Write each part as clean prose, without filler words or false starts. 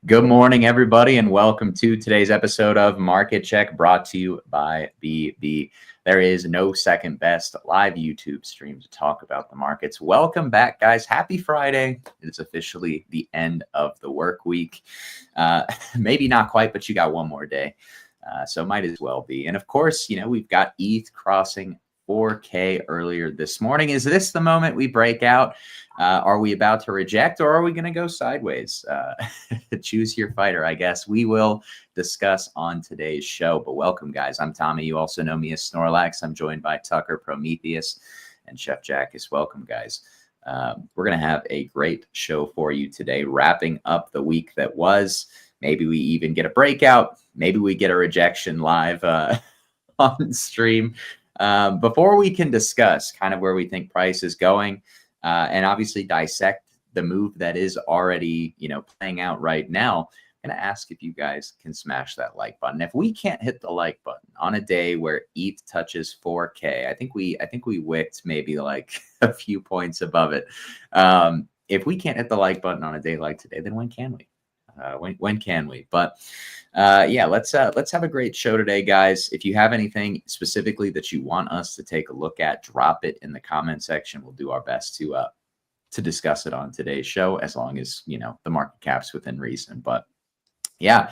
Good morning, everybody, and welcome to today's episode of Market Check, brought to you by BB. There is no second best live YouTube stream to talk about the markets. Welcome back, guys. Happy Friday. It is officially the end of the work week. Maybe not quite, but you got one more day. So might as well be. And of course, we've got ETH crossing 4K earlier this morning. Is this the moment we break out? Are we about to reject, or are we going to go sideways? Choose your fighter, I guess. We will discuss on today's show. But welcome, guys. I'm Tommy. You also know me as Snorlax. I'm joined by Tucker, Prometheus, and Chef Jackus. Welcome, guys. We're going to have a great show for you today, wrapping up the week that was. Maybe we even get a breakout. Maybe we get a rejection live on stream. Before we can discuss kind of where we think price is going, and obviously dissect the move that is already, playing out right now, I'm going to ask if you guys can smash that like button. If we can't hit the like button on a day where ETH touches 4K, I think we wicked maybe like a few points above it. If we can't hit the like button on a day like today, then when can we? When can we? But yeah, let's have a great show today, guys. If you have anything specifically that you want us to take a look at, drop it in the comment section. We'll do our best to discuss it on today's show, as long as the market cap's within reason. But yeah,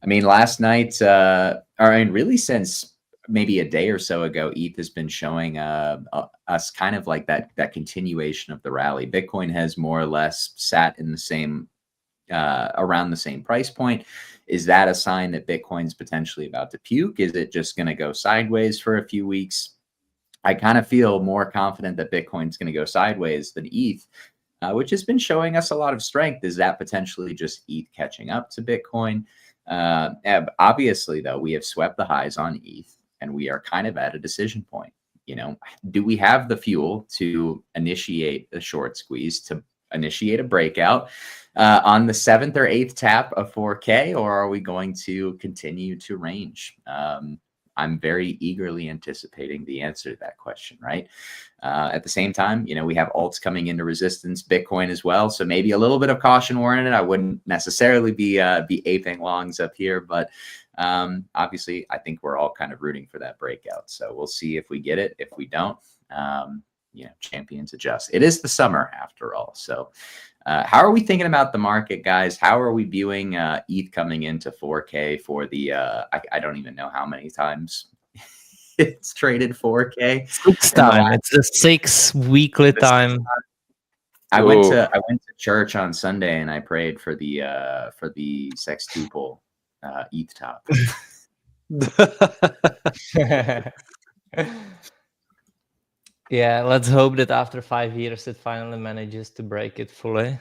I mean, last night, really since maybe a day or so ago, ETH has been showing us kind of like that continuation of the rally. Bitcoin has more or less sat in the same around the same price point. Is that a sign that Bitcoin's potentially about to puke? Is it just going to go sideways for a few weeks? I kind of feel more confident that Bitcoin's going to go sideways than ETH, which has been showing us a lot of strength. Is that potentially just ETH catching up to Bitcoin? Obviously, though, we have swept the highs on ETH, and we are kind of at a decision point. Do we have the fuel to initiate a short squeeze, to initiate a breakout on the 7th or 8th tap of 4K, or are we going to continue to range? I'm very eagerly anticipating the answer to that question, right? At the same time, we have alts coming into resistance, Bitcoin as well, so maybe a little bit of caution warranted. I wouldn't necessarily be aping longs up here, but obviously I think we're all kind of rooting for that breakout. So we'll see if we get it. If we don't, champions adjust. It is the summer after all. So how are we thinking about the market, guys? How are we viewing ETH coming into 4K for the, I don't even know how many times it's traded 4K. 6 time. It's a 6 weekly time. I went to church on Sunday and I prayed for the sextuple ETH top. Yeah, let's hope that after 5 years it finally manages to break it fully.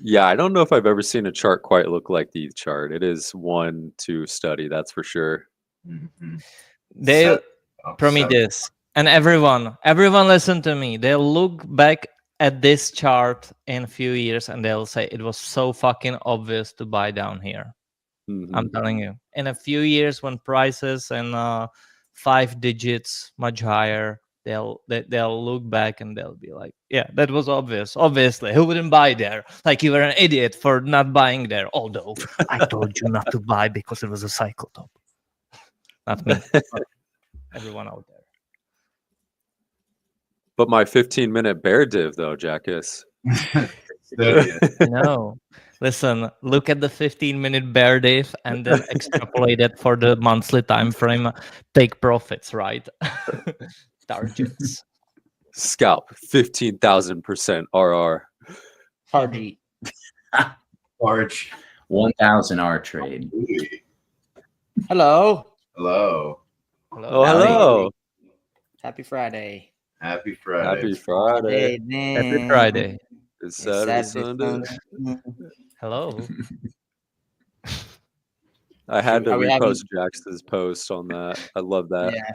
Yeah, I don't know if I've ever seen a chart quite look like the chart. It is one to study, that's for sure. Mm-hmm. Prometheus and everyone listen to me. They'll look back at this chart in a few years and they'll say it was so fucking obvious to buy down here. Mm-hmm. I'm telling you, in a few years when prices and 5 digits much higher, they'll look back and they'll be like, yeah, that was obvious. Obviously, who wouldn't buy there? Like, you were an idiot for not buying there. Although I told you not to buy because it was a cycle top. Not me. Everyone out there. But my 15-minute bear div, though, Jackus. No. Listen, look at the 15-minute bear div and then extrapolate it for the monthly time frame. Take profits, right? Targets. Scalp 15,000% RR. Hardy. Large 1,000 R trade. Hello. Hello. Hello. Oh, hello. Happy Friday. Happy Friday. Happy Friday. Happy Friday. It's Saturday, Sunday. Hello. I had to repost Jax's post on that. I love that. Yeah.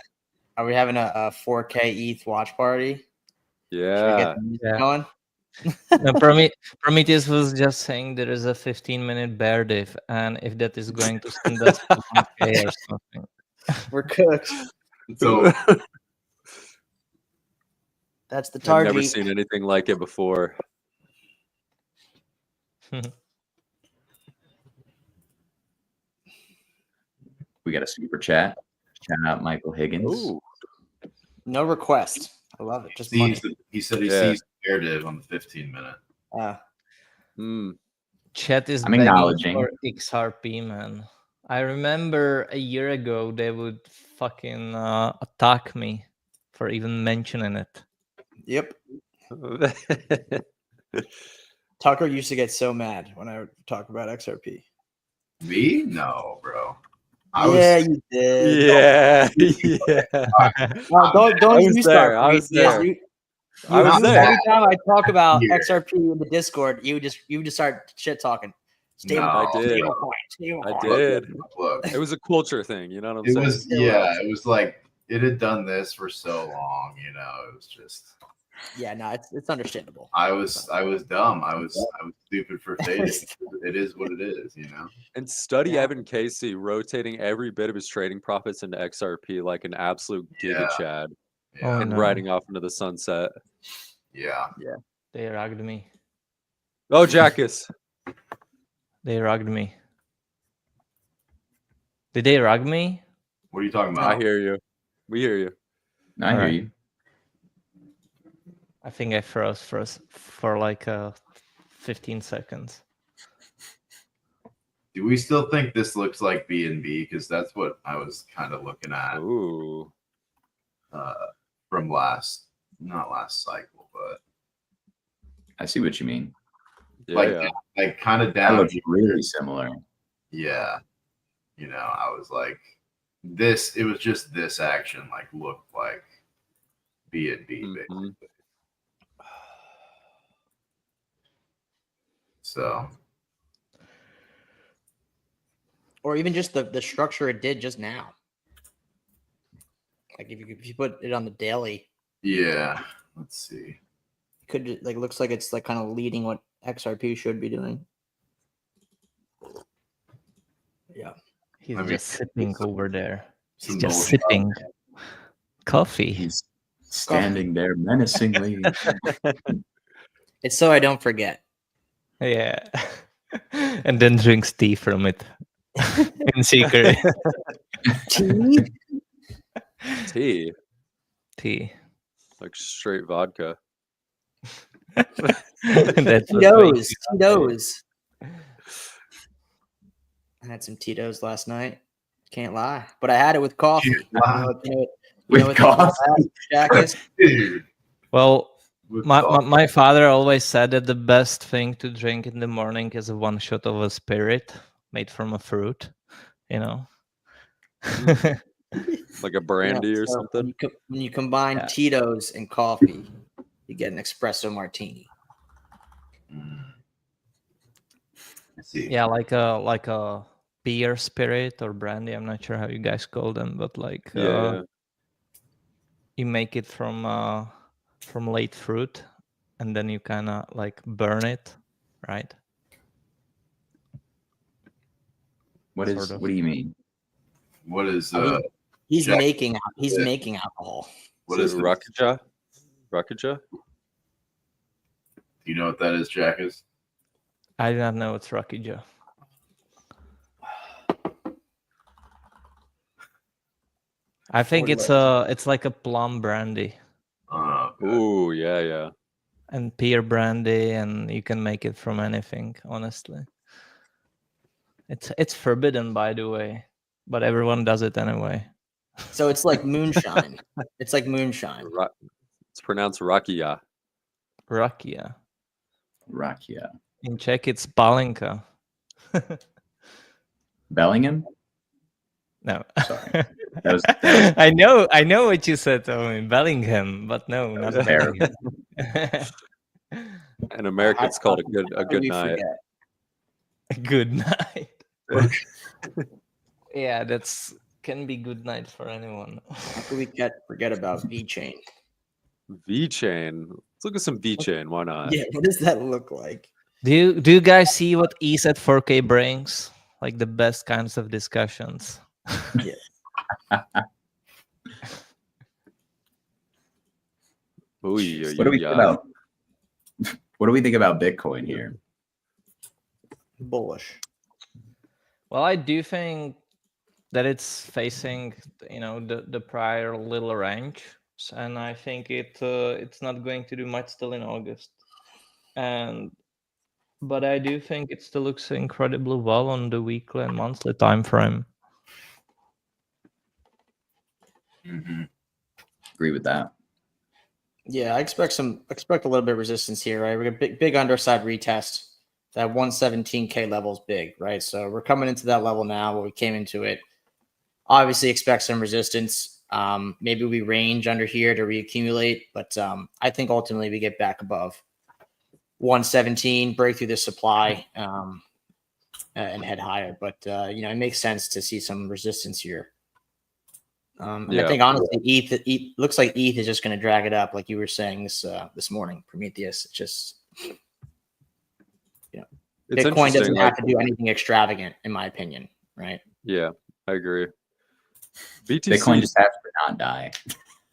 Are we having a 4K ETH watch party? Yeah. Going? No, Prometheus was just saying there is a 15-minute bear div, and if that is going to send us to 1K or something. We're cooked. So that's the target. I've never seen anything like it before. We got a super chat. Shout out Michael Higgins. Ooh. No request. I love it. Just money. He said he Yeah. sees the air div on the 15-minute. Mm. Chat is I'm begging acknowledging. for XRP, man. I remember a year ago they would fucking attack me for even mentioning it. Yep. Tucker used to get so mad when I would talk about XRP. Me? No, bro. You did. yeah. Yeah. Well, don't I was you there, start. I was Yes, there. you- I was you- there. Every time I talk about Here. XRP in the Discord, you just start shit talking. No, I did. I did. Look, It was a culture thing, you know what I'm it saying? was it was like it had done this for so long, you know. It was just Yeah, no, it's understandable. I was dumb. I was stupid for fading. It is what it is, you know. And study Yeah. Evan Casey rotating every bit of his trading profits into XRP like an absolute giga Yeah. chad Yeah. Oh, and no. riding off into the sunset. Yeah. They rugged me. Oh, Jackus. They rugged me. Did they rug me? What are you talking I about? hear you. We hear you. I hear Alright. you. I think I froze for like 15 seconds. Do we still think this looks like BNB? Because that's what I was kind of looking at Ooh. from not last cycle, but I see what you mean. Yeah, like kind of That down. looks really similar. Yeah. You know, I was like, it was just this action like looked like BNB basically. Mhm. So Or even just the structure it did just now. Like if you put it on the daily, yeah, let's see. could like looks like it's like kind of leading what XRP should be doing. Yeah. He's I mean, just sipping over there. He's Some just bullshit. sipping coffee. He's standing there menacingly. It's so I don't forget. Yeah. And then drinks tea from it in secret. Tea? Tea. Tea. Like straight vodka. That's what Tito's. makes you Tito's. I had some Tito's last night. Can't lie. But I had it with coffee. Can't lie. With what coffee? Jack is? Dude. Well, With my coffee. my father always said that the best thing to drink in the morning is one shot of a spirit made from a fruit, you know. Like a brandy or so something. When you combine Yeah. Tito's and coffee, you get an espresso martini. I see. Yeah, like a beer spirit or brandy. I'm not sure how you guys call them, but like Yeah. you make it from late fruit, and then you kind of like burn it, right? What Sort of. do you mean? What is I mean, he's Jack- making Yeah. alcohol. what Is is it the, Rakaja? Rakaja? do you know what that is, Jackus? I do not know it's Rocky Joe. I think it's like a plum brandy Okay. Ooh, yeah. and pear brandy, and you can make it from anything. Honestly, it's forbidden, by the way, but everyone does it anyway. So it's like moonshine. It's like moonshine. It's pronounced Rakia. Rakia. Rakia. In Czech, it's Palenka. Bellingham? No, Sorry. That was I know what you said, Owen. Bellingham, but no, not fair. Bellingham. In America, it's called a good How do we night. forget? Good night. Yeah, that's can be good night for anyone. How do we forget about VChain? VChain. Let's look at some VChain. Why not? Yeah, what does that look like? Do you guys see what ETH at 4K brings? Like the best kinds of discussions. Ooh, What do we think about? What do we think about Bitcoin here? Bullish. Well, I do think that it's facing, the prior little range, and I think it's not going to do much still in August. But I do think it still looks incredibly well on the weekly and monthly time frame. Agree with that. Yeah, I expect a little bit of resistance here, right? We're gonna big underside retest. That 117K level is big, right? So we're coming into that level now where we came into it. Obviously expect some resistance. Maybe we range under here to reaccumulate, but I think ultimately we get back above 117, break through the supply, and head higher. But it makes sense to see some resistance here. And I think honestly, ETH looks like ETH is just going to drag it up, like you were saying this morning, Prometheus. It's just, It's Bitcoin doesn't have to do anything extravagant, in my opinion, right? Yeah, I agree. BTC, Bitcoin just has to not die.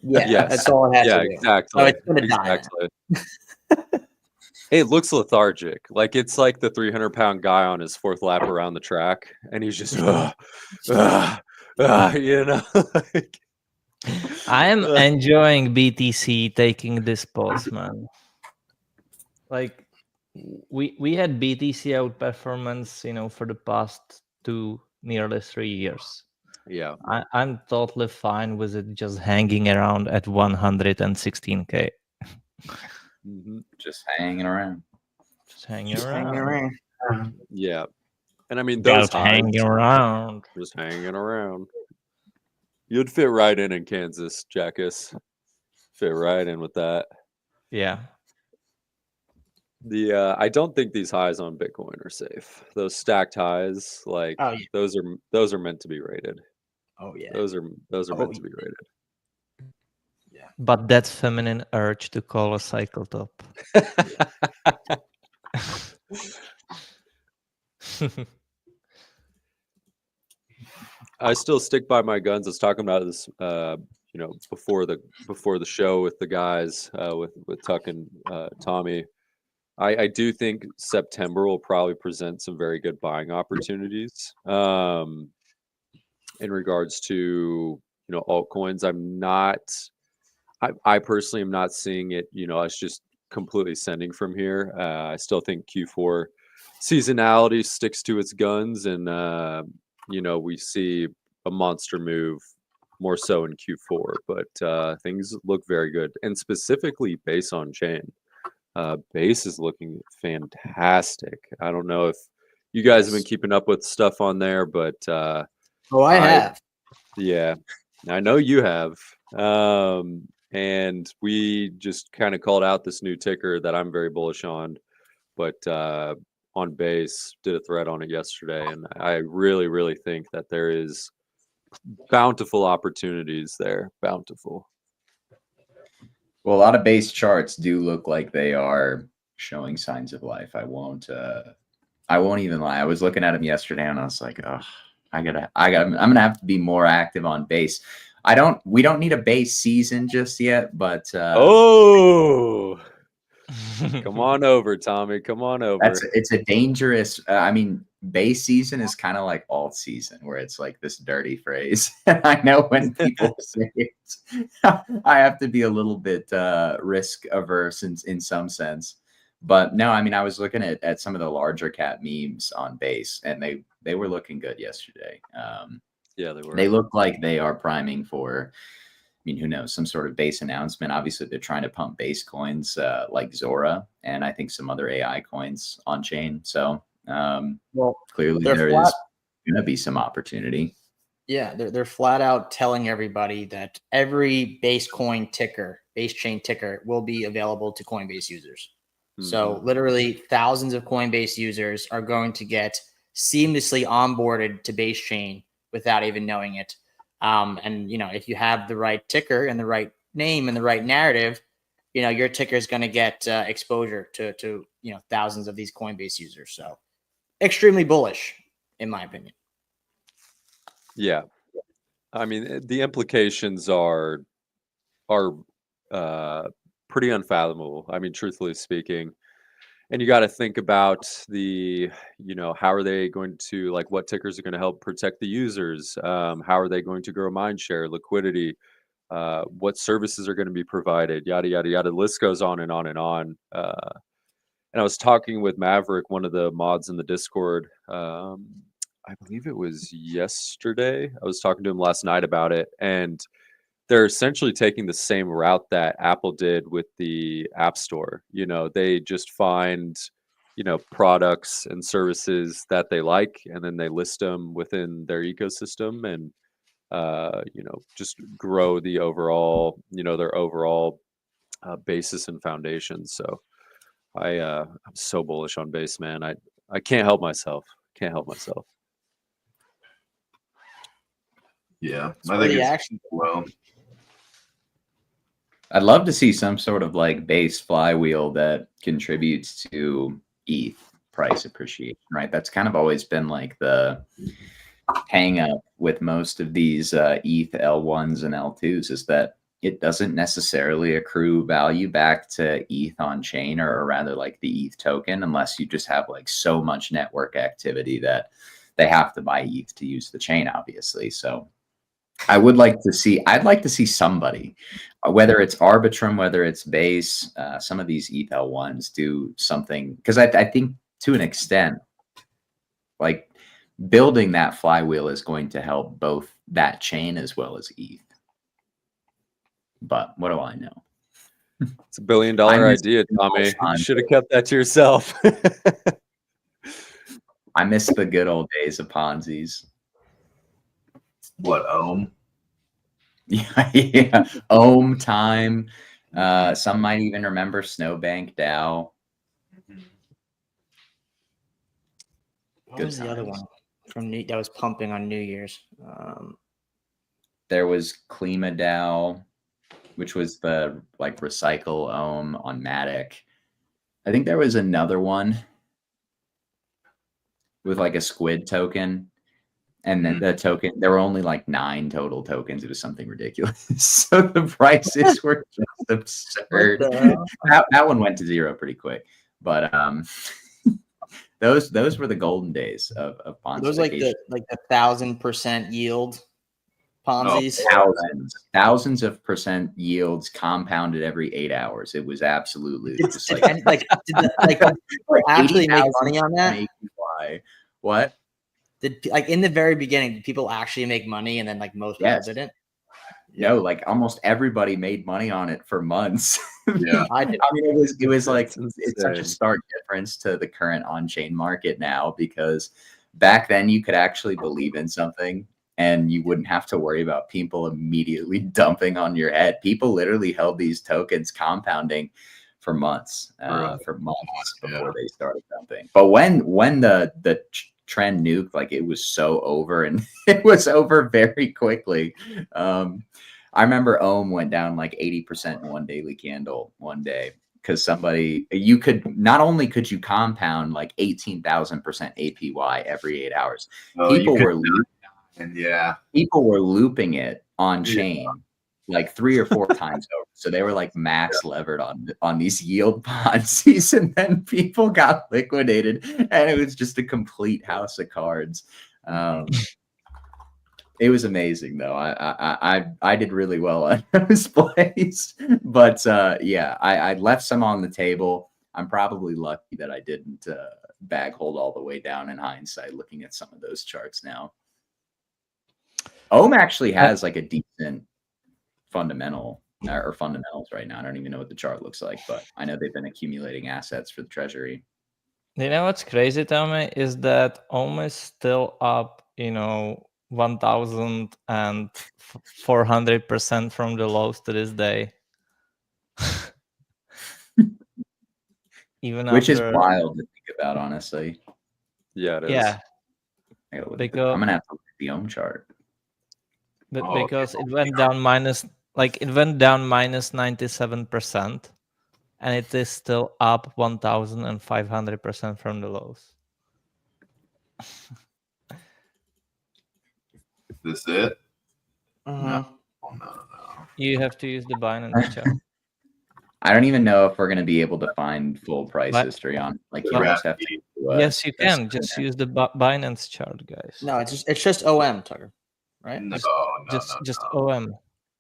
Yeah, Yes. that's all it has to do. Exactly. So it's going to die. Hey, it looks lethargic. Like it's like the 300-pound guy on his fourth lap around the track, and he's just, like, I am enjoying BTC taking this pause, man. Like we had BTC outperformance, for the past nearly 3 years. Yeah. I'm totally fine with it just hanging around at 116K. Just hanging around. Just hanging around. Yeah. And I mean, those Just hanging around. Just hanging around. You'd fit right in Kansas, Jackus. Fit right in with that. Yeah. I don't think these highs on Bitcoin are safe. Those stacked highs, like those are meant to be rated. Oh yeah. Those are meant to be rated. Yeah. But that feminine urge to call a cycle top. I still stick by my guns. I was talking about this, before the show with the guys, with Tuck and Tommy. I do think September will probably present some very good buying opportunities. In regards to altcoins, I personally am not seeing it. It's just completely sending from here. I still think Q4 seasonality sticks to its guns, and we see a monster move more so in Q4. But things look very good, and specifically Base on chain. Base is looking fantastic. I don't know if you guys have been keeping up with stuff on there, but I have. Yeah, I know you have. And we just kind of called out this new ticker that I'm very bullish on, but on Base, did a thread on it yesterday, and I really, really think that there is bountiful opportunities there. Bountiful. Well, a lot of Base charts do look like they are showing signs of life. I won't even lie. I was looking at them yesterday, and I was like, oh. I'm gonna have to be more active on Base. We don't need a Base season just yet, but come on over, Tommy. Come on over. It's a dangerous. Base season is kind of like alt season, where it's like this dirty phrase. I know when people say it, I have to be a little bit risk averse in some sense. But no, I was looking at some of the larger cap memes on Base, and they were looking good yesterday. Yeah, they were. They look like they are priming for, who knows, some sort of Base announcement. Obviously, they're trying to pump Base coins like Zora, and I think some other AI coins on chain. So clearly there is going to be some opportunity. Yeah, they're flat out telling everybody that every Base chain ticker will be available to Coinbase users. So literally thousands of Coinbase users are going to get seamlessly onboarded to Base chain without even knowing it. And if you have the right ticker and the right name and the right narrative, your ticker is going to get exposure to thousands of these Coinbase users. So extremely bullish, in my opinion. Yeah, the implications are pretty unfathomable. Truthfully speaking, And you got to think about the, how are they going to, like, what tickers are going to help protect the users? How are they going to grow mind share, liquidity? What services are going to be provided? Yada, yada, yada. The list goes on and on and on. And I was talking with Maverick, one of the mods in the Discord. I believe it was yesterday. I was talking to him last night about it. And they're essentially taking the same route that Apple did with the App Store. They just find, products and services that they like, and then they list them within their ecosystem and, just grow the overall, their overall basis and foundation. So I'm so bullish on base, man. I can't help myself. Can't help myself. Yeah, It's I think pretty it's action. well. I'd love to see some sort of like base flywheel that contributes to ETH price appreciation, right? That's kind of always been like the hang up with most of these ETH L1s and L2s, is that it doesn't necessarily accrue value back to ETH on chain, or rather like the ETH token, unless you just have like so much network activity that they have to buy ETH to use the chain, obviously. So I'd like to see somebody, whether it's Arbitrum, whether it's Base, some of these ETH L1s do something, because I think to an extent, like building that flywheel is going to help both that chain as well as ETH. But what do I know? It's $1 billion idea, Tommy. You should have kept that to yourself. I miss the good old days of Ponzies. What, Ohm? Yeah. Ohm time. Some might even remember Snowbank DAO. What was the other one from that was pumping on New Year's? There was Klima DAO, which was the like recycle Ohm on Matic. I think there was another one with like a squid token. And then the token, there were only like 9 total tokens. It was something ridiculous. So the prices were just absurd. That one went to zero pretty quick. But those were the golden days of Ponzi. Those like the 1,000% yield Ponzi's. Oh, thousands of percent yields compounded every 8 hours. It was absolutely just like did people actually make money on that? APY. What? Did like in the very beginning, did people actually make money, and then like most people didn't? No, like almost everybody made money on it for months. Yeah, I did. I mean, it was like it's such a stark difference to the current on-chain market now, because back then you could actually believe in something and you wouldn't have to worry about people immediately dumping on your head. People literally held these tokens compounding for months, before they started dumping. But when the trend nuked, like it was so over, and it was over very quickly. I remember Ohm went down like 80% in one daily candle one day, because you could not only could you compound like 18,000% APY every 8 hours. People were looping it on chain like 3 or 4 times over. So they were like max levered on these yield Ponzi's, and then people got liquidated, and it was just a complete house of cards. It was amazing though. I did really well on those plays, but I left some on the table. I'm probably lucky that I didn't bag hold all the way down in hindsight, looking at some of those charts now. Ohm actually has like a decent fundamentals right now. I don't even know what the chart looks like, but I know they've been accumulating assets for the treasury. You know what's crazy, Tommy, is that Ohm is still up, 1,400% from the lows to this day. Which is wild to think about, honestly. Yeah, it is. Yeah. I'm gonna have to look at the Ohm chart. But because it went down minus 97%, and it is still up 1,500% from the lows. Is this it? Uh-huh. No. You have to use the Binance chart. I don't even know if we're going to be able to find full price What? history on. Like, you Yeah. just have to. Yes, you can. Just use the Binance chart, guys. No, it's just OM, Tucker. Right? No, Just no. OM.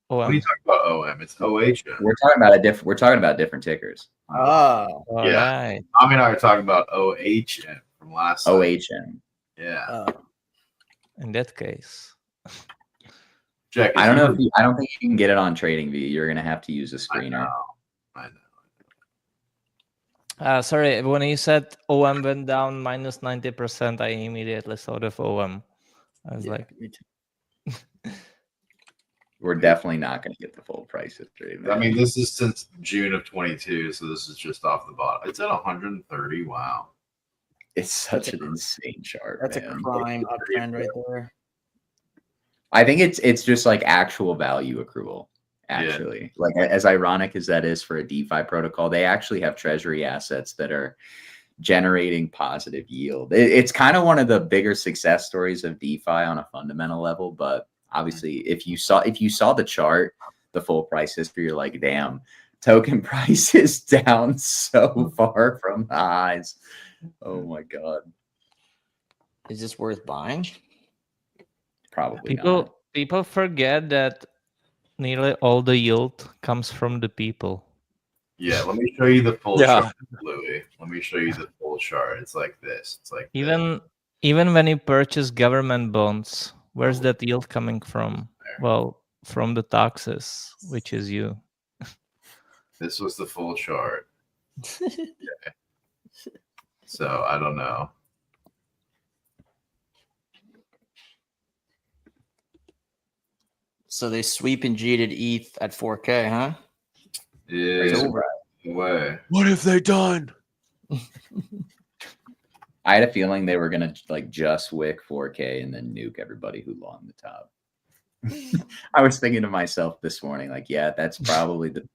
When you talk about OM, it's OHM. We're talking about We're talking about different tickers. Oh. All Yeah. right. Tommy and I are talking about OHM from last time. OHM. Yeah. In that case. Jack, I don't know if I don't think you can get it on TradingView. You're going to have to use a screener. I know. Sorry, when you said OM went down minus 90%, I immediately thought of OM. I was like, me too. We're definitely not going to get the full price history. I mean, this is since June of 22, so this is just off the bottom. It's at 130. Wow. It's such an insane chart. That's man. a crime uptrend right there. I think it's just like actual value accrual. Actually, like as ironic as that is for a DeFi protocol, they actually have treasury assets that are generating positive yield. It's kind of one of the bigger success stories of DeFi on a fundamental level. But obviously, if you saw the chart, the full price history, you're like, damn, token price is down so far from the highs. Oh my god. Is this worth buying? Probably not. People forget that nearly all the yield comes from the people. Yeah, let me show you the full chart, Louis. Let me show you the full chart. It's like this. It's like Even when you purchase government bonds, where's that yield coming from? Well, from the taxes, which is you. this was the full chart. Okay. So I don't know. So they sweep and cheated ETH at 4K, huh? Yeah. Way. What have they done? I had a feeling they were gonna like just wick 4K and then nuke everybody who longed the top. I was thinking to myself this morning, like, yeah, that's probably the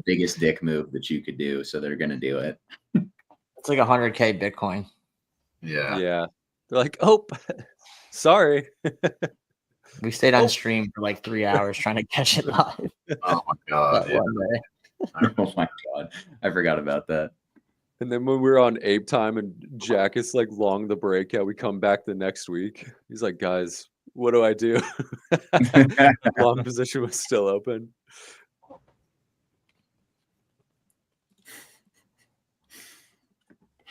biggest dick move that you could do. So they're gonna do it. It's like 100K Bitcoin. Yeah. Yeah. They're like, oh, sorry. We stayed on stream for like 3 hours trying to catch it live. Oh my god. That one day. Oh my god, I forgot about that. And then when we were on Ape Time and Jack is like long the breakout, we come back the next week. He's like, guys, what do I do? Long position was still open.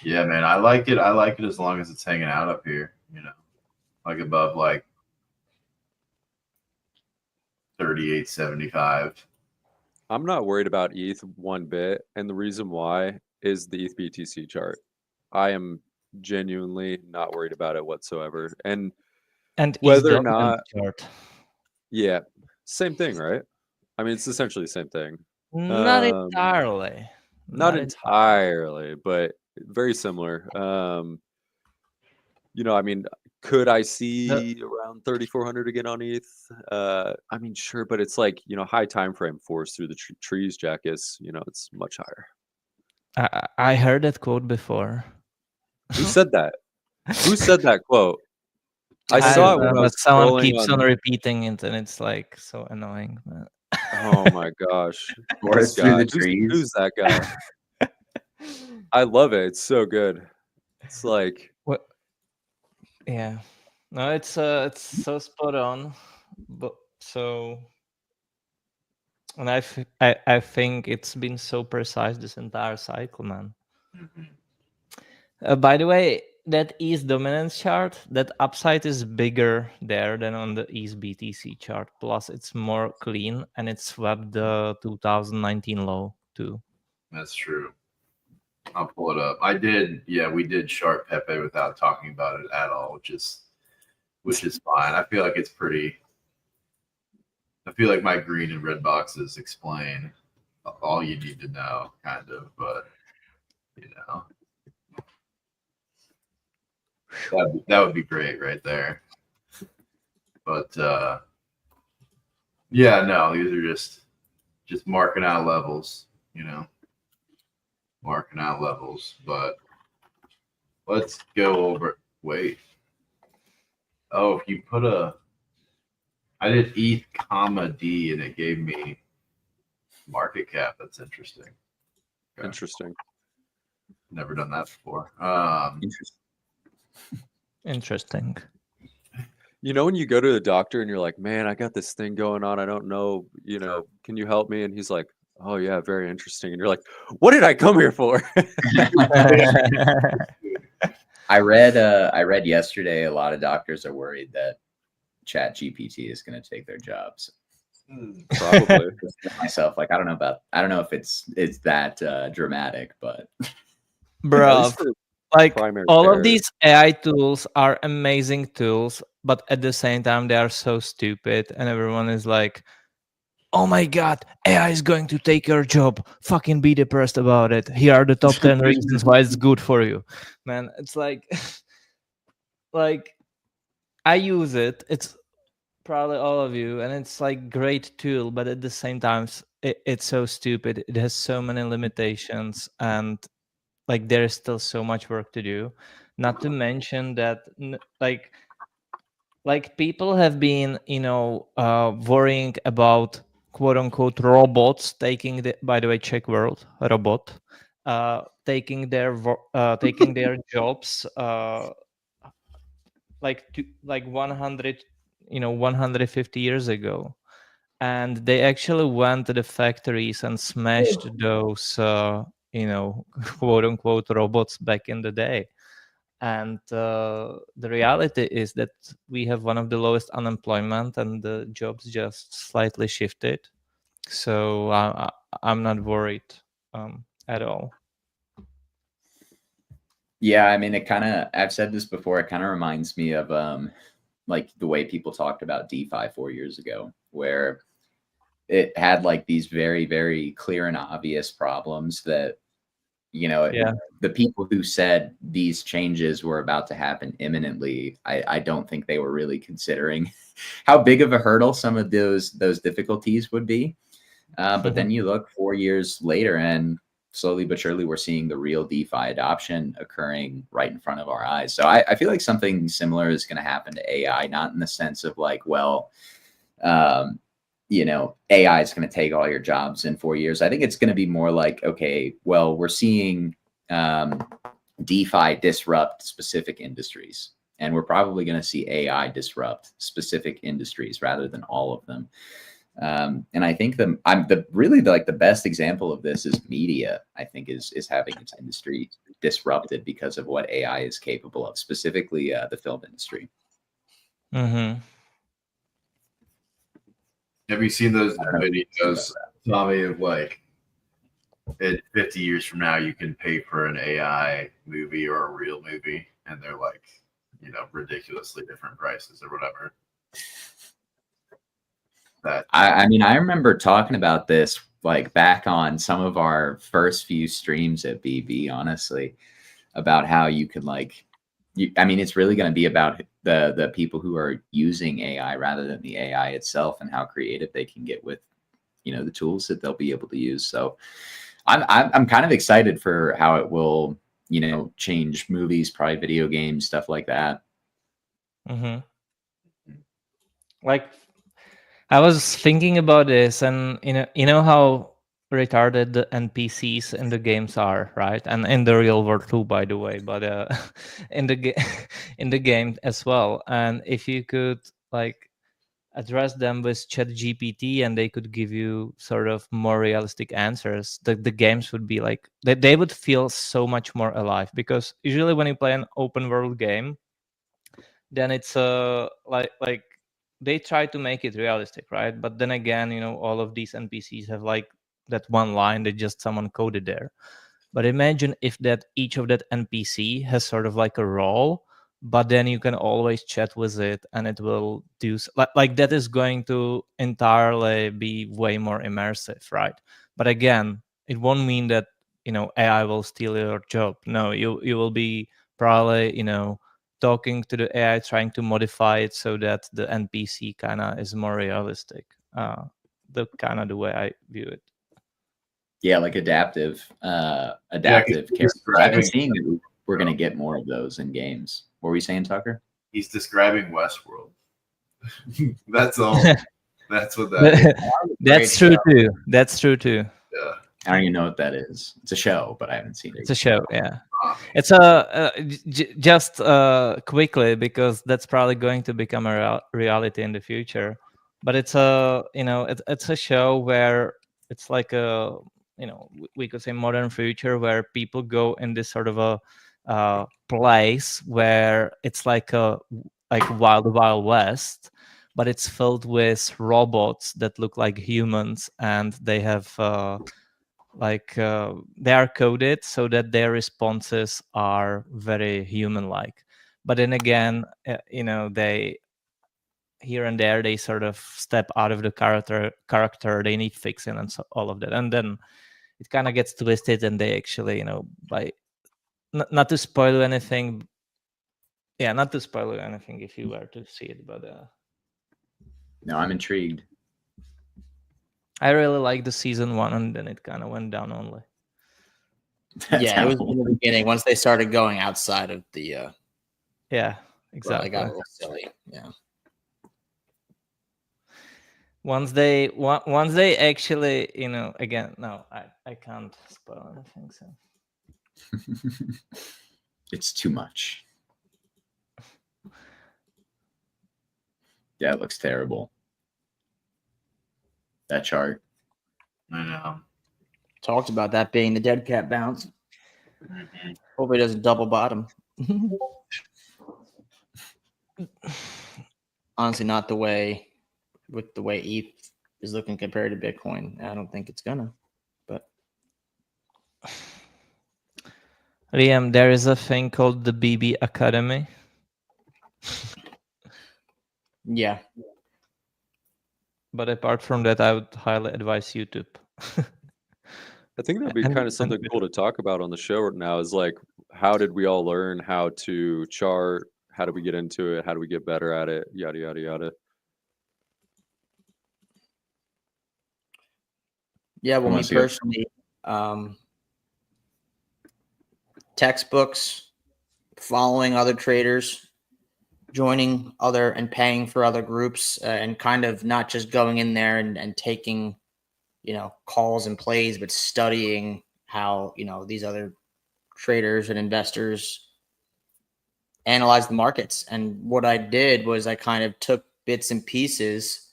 Yeah, man. I like it. I like it as long as it's hanging out up here, you know, like above like 38.75. I'm not worried about ETH one bit. And the reason why is the ETH BTC chart. I am genuinely not worried about it whatsoever. And whether or not, chart. yeah, same thing, right? I mean, it's essentially the same thing. Not entirely. Not entirely, but very similar. You know, I mean, could I see around 3,400 again on ETH? I mean, sure, but it's like, you know, high time frame force through the trees, Jackus. You know, it's much higher. I heard that quote before. Who said that? Who said that quote? I saw it when I was someone keeps on repeating it, and it's like so annoying. Oh my gosh. Forest through the trees. Who's that guy? I love it. It's so good. It's like what? Yeah. No, it's so spot on. But so, and I think it's been so precise this entire cycle, man. By the way, that ETH dominance chart, that upside is bigger there than on the ETH BTC chart. Plus, it's more clean and it swept the 2019 low too. That's true. I'll pull it up. I did. Yeah, we did Sharp Pepe without talking about it at all, which is fine. I feel like it's pretty. I feel like my green and red boxes explain all you need to know, kind of. But you know, that would be great right there. But yeah, no, these are just marking out levels, you know. Marking out levels, but let's go over. Wait. Oh, if you put I did ETH comma D and it gave me market cap. That's interesting. Okay. Interesting. Never done that before. Interesting. You know, when you go to the doctor and you're like, man, I got this thing going on. I don't know, can you help me? And he's like, oh yeah, very interesting. And you're like, what did I come here for? I read yesterday a lot of doctors are worried that ChatGPT is going to take their jobs. Probably. Myself, like, I don't know if it's that dramatic, but Bro, like all care. of these AI tools are amazing tools, but at the same time they are so stupid, and everyone is like, oh my god, AI is going to take your job. Fucking be depressed about it. Here are the top 10 reasons why it's good for you. Man, it's like like I use it. It's probably all of you, and it's like great tool, but at the same time it's so stupid. It has so many limitations, and like there is still so much work to do. Not to mention that like people have been worrying about quote unquote robots taking by the way, check world robot taking their jobs like 100 150 years ago, and they actually went to the factories and smashed those quote unquote robots back in the day. And the reality is that we have one of the lowest unemployment, and the jobs just slightly shifted. So I'm not worried at all. Yeah, I mean, I've said this before, it kind of reminds me of like the way people talked about DeFi 4 years ago, where it had like these very, very clear and obvious problems that, the people who said these changes were about to happen imminently, I don't think they were really considering how big of a hurdle some of those difficulties would be. But then you look 4 years later, and slowly but surely we're seeing the real DeFi adoption occurring right in front of our eyes. So I feel like something similar is going to happen to AI, not in the sense of like, well, AI is going to take all your jobs in 4 years. I think it's going to be more like, okay, well, we're seeing DeFi disrupt specific industries, and we're probably going to see AI disrupt specific industries rather than all of them. And I think the best example of this is media. I think is having its industry disrupted because of what AI is capable of, specifically the film industry. Mm-hmm. Have you seen those videos, Tommy, of like, 50 years from now, you can pay for an AI movie or a real movie, and they're like, ridiculously different prices or whatever. I mean, I remember talking about this like back on some of our first few streams at BB, honestly, about how you could it's really going to be about the people who are using AI rather than the AI itself, and how creative they can get with, the tools that they'll be able to use. So I'm kind of excited for how it will, change movies, probably video games, stuff like that. Mm-hmm. Like, I was thinking about this, and you know how retarded the NPCs in the games are, right? And in the real world too, by the way, but in the game as well. And if you could like address them with ChatGPT, and they could give you sort of more realistic answers, the games would be like they would feel so much more alive. Because usually when you play an open world game, then it's like they try to make it realistic, right? But then again, all of these NPCs have like that one line that just someone coded there. But imagine if that each of that NPC has sort of like a role, but then you can always chat with it, and it will do like that is going to entirely be way more immersive, right? But again, it won't mean that AI will steal your job. No, you will be probably talking to the AI, trying to modify it so that the NPC kind of is more realistic. The way I view it. Yeah, like adaptive characters. I've been seeing that we're going to get more of those in games. What were you saying, Tucker? He's describing Westworld. That's all. That's what that is. That's true too. That's true too. Yeah. I don't even know what that is. It's a show, but I haven't seen it. It's a show, yeah. Oh, It's just quickly, because that's probably going to become a reality in the future. But it's a it's a show where it's like a we could say modern future, where people go in this sort of a place where it's like wild west, but it's filled with robots that look like humans, and they have they are coded so that their responses are very human-like. But then again, they here and there they sort of step out of the character. They need fixing and all of that, and then it kind of gets twisted, and they actually by not to spoil you anything. Yeah, not to spoil you anything if you were to see it, but No, I'm intrigued. I really liked the season 1, and then it kind of went down only. Yeah, it was in the beginning. Once they started going outside of the Yeah, exactly. they got a little silly. Yeah. Once they actually, again, no, I can't spoil anything. So It's too much. Yeah, it looks terrible. That chart. I know. Talked about that being the dead cat bounce. Hope it doesn't double bottom. Honestly, not the way ETH is looking compared to Bitcoin. I don't think it's gonna. But Liam, there is a thing called the BB Academy. yeah, But apart from that, I would highly advise YouTube. I think that'd be And- kind of something cool to talk about on the show now, is like, how did we all learn how to chart? How do we get into it? How do we get better at it? Yada, yada, yada. yeah. Well, me Unless you have- personally, textbooks, following other traders, joining other and paying for other groups, and kind of not just going in there and taking calls and plays, but studying how these other traders and investors analyze the markets. And what I did was I kind of took bits and pieces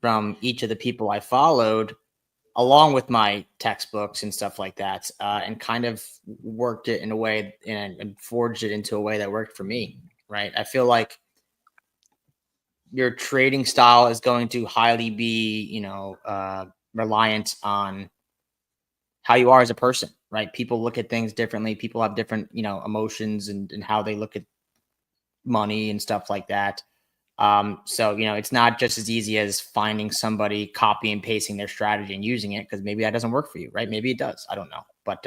from each of the people I followed, along with my textbooks and stuff like that, and kind of worked it in a way and forged it into a way that worked for me. Right. I feel like your trading style is going to highly be, reliant on how you are as a person, right? People look at things differently. People have different, emotions and how they look at money and stuff like that. So, it's not just as easy as finding somebody, copy and pasting their strategy and using it, because maybe that doesn't work for you, right? Maybe it does. I don't know. But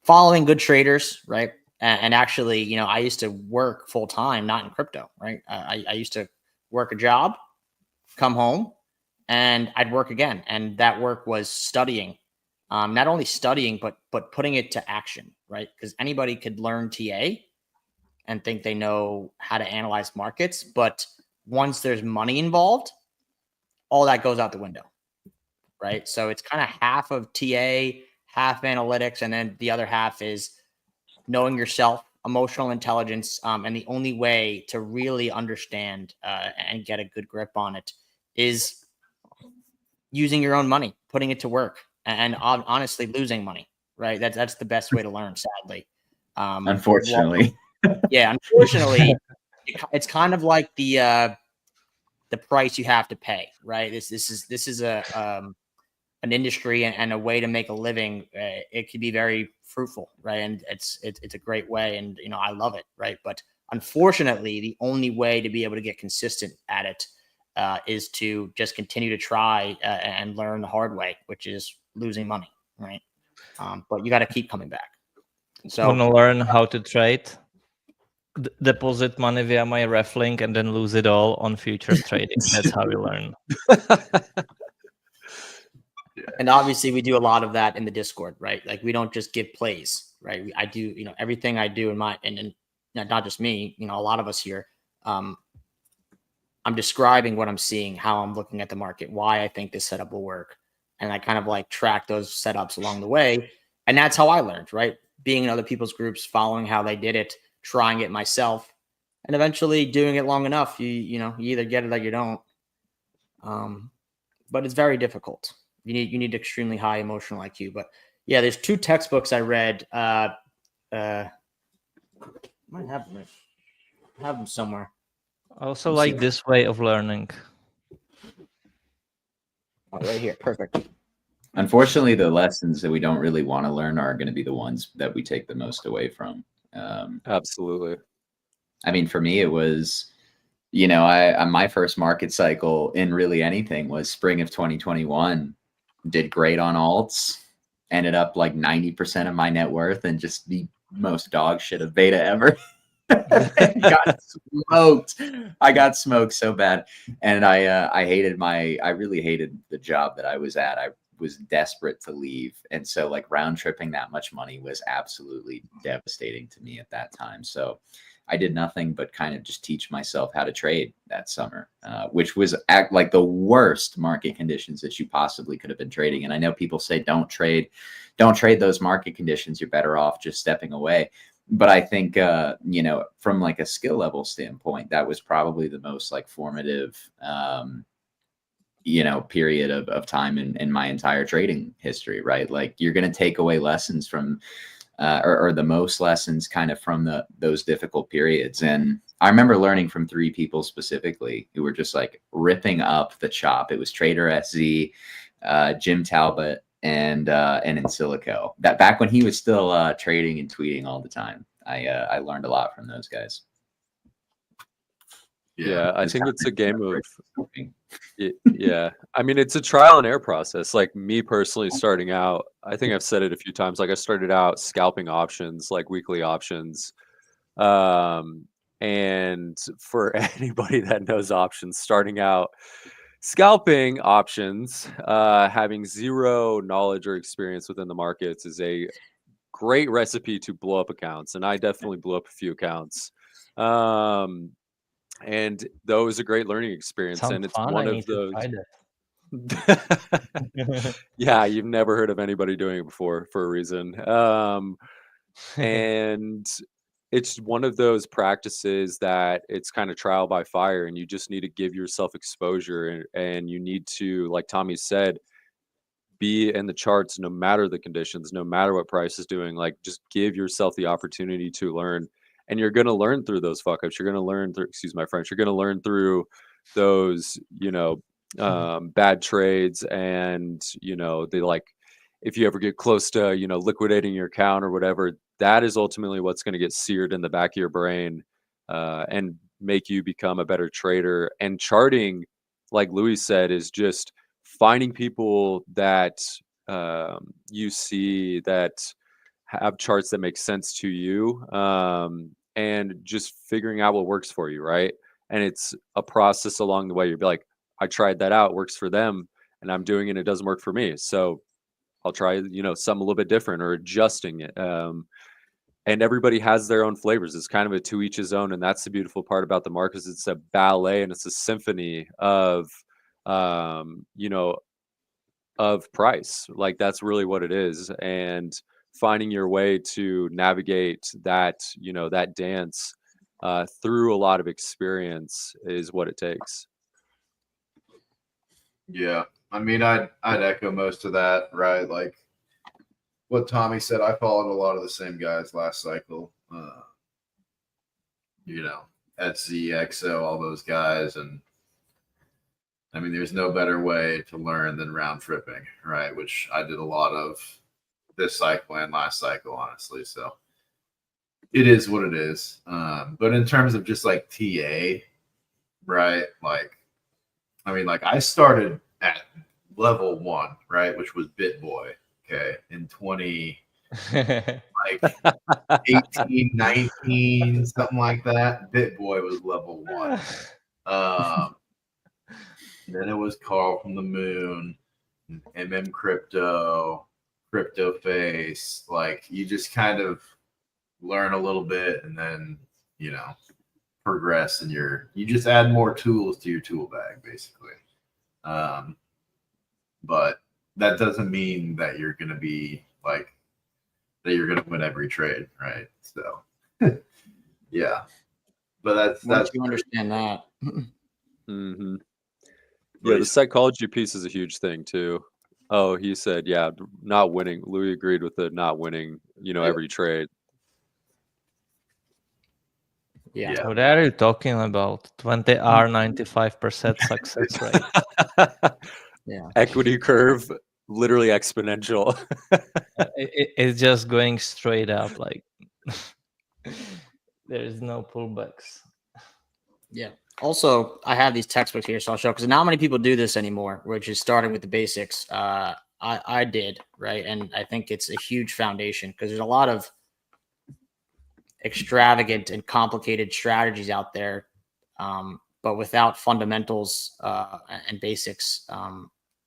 following good traders, right? And actually, I used to work full time, not in crypto, right? I used to work a job, come home, and I'd work again. And that work was studying, not only studying, but putting it to action, right? Because anybody could learn TA and think they know how to analyze markets. But once there's money involved, all that goes out the window, right? So it's kind of half of TA, half analytics, and then the other half is knowing yourself, emotional intelligence. And the only way to really understand and get a good grip on it is using your own money, putting it to work, and honestly losing money, right? That's the best way to learn, sadly. Unfortunately. Yeah, unfortunately, it's kind of like the price you have to pay, right? This is an industry and a way to make a living. It could be very fruitful, right? And it's a great way, and I love it, right? But unfortunately, the only way to be able to get consistent at it is to just continue to try and learn the hard way, which is losing money, right? But you got to keep coming back. So want to learn how to trade? Deposit money via my ref link and then lose it all on futures trading. That's how we learn. And obviously we do a lot of that in the Discord, right? Like we don't just give plays, right? I do, everything I do in my, and not just me, a lot of us here, I'm describing what I'm seeing, how I'm looking at the market, why I think this setup will work. And I kind of like track those setups along the way. And that's how I learned, right? Being in other people's groups, following how they did it, trying it myself, and eventually doing it long enough. You either get it or you don't. But it's very difficult. You need extremely high emotional IQ. But yeah, there's 2 textbooks I read. Might have them somewhere. I also like this way of learning. Oh, right here. Perfect. Unfortunately, the lessons that we don't really want to learn are going to be the ones that we take the most away from. Absolutely. I mean, for me, it was, my first market cycle in really anything was spring of 2021. Did great on alts, ended up like 90% of my net worth and just the most dog shit of beta ever. Got smoked. I got smoked so bad. And I really hated the job that I was at. I was desperate to leave. And so like round tripping that much money was absolutely devastating to me at that time. So I did nothing but kind of just teach myself how to trade that summer, which was like the worst market conditions that you possibly could have been trading. And I know people say, don't trade those market conditions. You're better off just stepping away. But I think, from like a skill level standpoint, that was probably the most like formative, period of time in my entire trading history, right? Like you're going to take away lessons from, or the most lessons kind of from those difficult periods. And I remember learning from 3 people specifically who were just like ripping up the chop. It was Trader SZ, Jim Talbot, and in Silico. That back when he was still trading and tweeting all the time. I learned a lot from those guys. Yeah, I think it's a game of yeah. I mean, it's a trial and error process. Like me personally starting out, I think I've said it a few times. Like I started out scalping options, like weekly options. And for anybody that knows options, starting out scalping options, having zero knowledge or experience within the markets is a great recipe to blow up accounts. And I definitely blew up a few accounts. And that was a great learning experience. Sounds and it's fun. one I of need to those. try that. Yeah, you've never heard of anybody doing it before for a reason. And it's one of those practices that it's kind of trial by fire, and you just need to give yourself exposure, and you need to, like Tommy said, be in the charts no matter the conditions, no matter what price is doing. Like just give yourself the opportunity to learn. And you're going to learn through those fuck ups. You're going to learn through, excuse my French, you're going to learn through those, bad trades. And, they like, if you ever get close to, liquidating your account or whatever, that is ultimately what's going to get seared in the back of your brain and make you become a better trader. And charting, like Louis said, is just finding people that you see that have charts that make sense to you, and just figuring out what works for you, right? And it's a process along the way. You'll be like, I tried that out, works for them, and I'm doing it, it doesn't work for me. So I'll try, something a little bit different or adjusting it. And everybody has their own flavors. It's kind of a to each his own. And that's the beautiful part about the markets. It's a ballet and it's a symphony of, of price. Like that's really what it is. And finding your way to navigate that, that dance through a lot of experience is what it takes. Yeah. I mean, I'd echo most of that, right? Like what Tommy said, I followed a lot of the same guys last cycle. Etsy, XO, all those guys. And I mean, there's no better way to learn than round tripping, right? Which I did a lot of this cycle and last cycle, honestly. So it is what it is. But in terms of just like TA, right? Like, I mean, like I started at level 1, right? Which was BitBoy, okay, in 20, like 18, 19, something like that. BitBoy was level 1. Then it was Carl from the Moon, Crypto, Crypto Face. Like you just kind of learn a little bit and then, progress and you just add more tools to your tool bag, basically. But that doesn't mean that you're going to be like that you're going to win every trade, right? So yeah, but that's you understand that. Mm-hmm. Yeah, the psychology piece is a huge thing too. Oh, he said, yeah, not winning. Louis agreed with the not winning, every trade. Yeah. What are you talking about? 20R, 95% success rate. Yeah. Equity curve, literally exponential. It's just going straight up. Like there is no pullbacks. Yeah. Also, I have these textbooks here, so I'll show because not many people do this anymore, which is starting with the basics. I did, right? And I think it's a huge foundation because there's a lot of extravagant and complicated strategies out there. But without fundamentals and basics,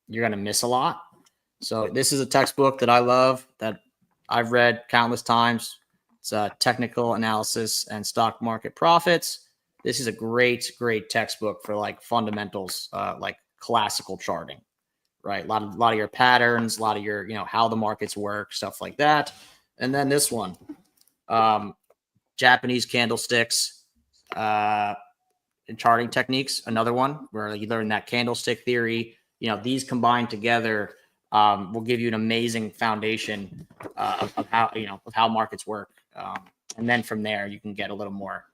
you're going to miss a lot. So this is a textbook that I love that I've read countless times. It's Technical Analysis and Stock Market Profits. This is a great textbook for like fundamentals, like classical charting, right? A lot of your patterns, a lot of your, how the markets work, stuff like that. And then this one, Japanese candlesticks, and charting techniques. Another one where you learn that candlestick theory. These combined together will give you an amazing foundation of how markets work. And then from there, you can get a little more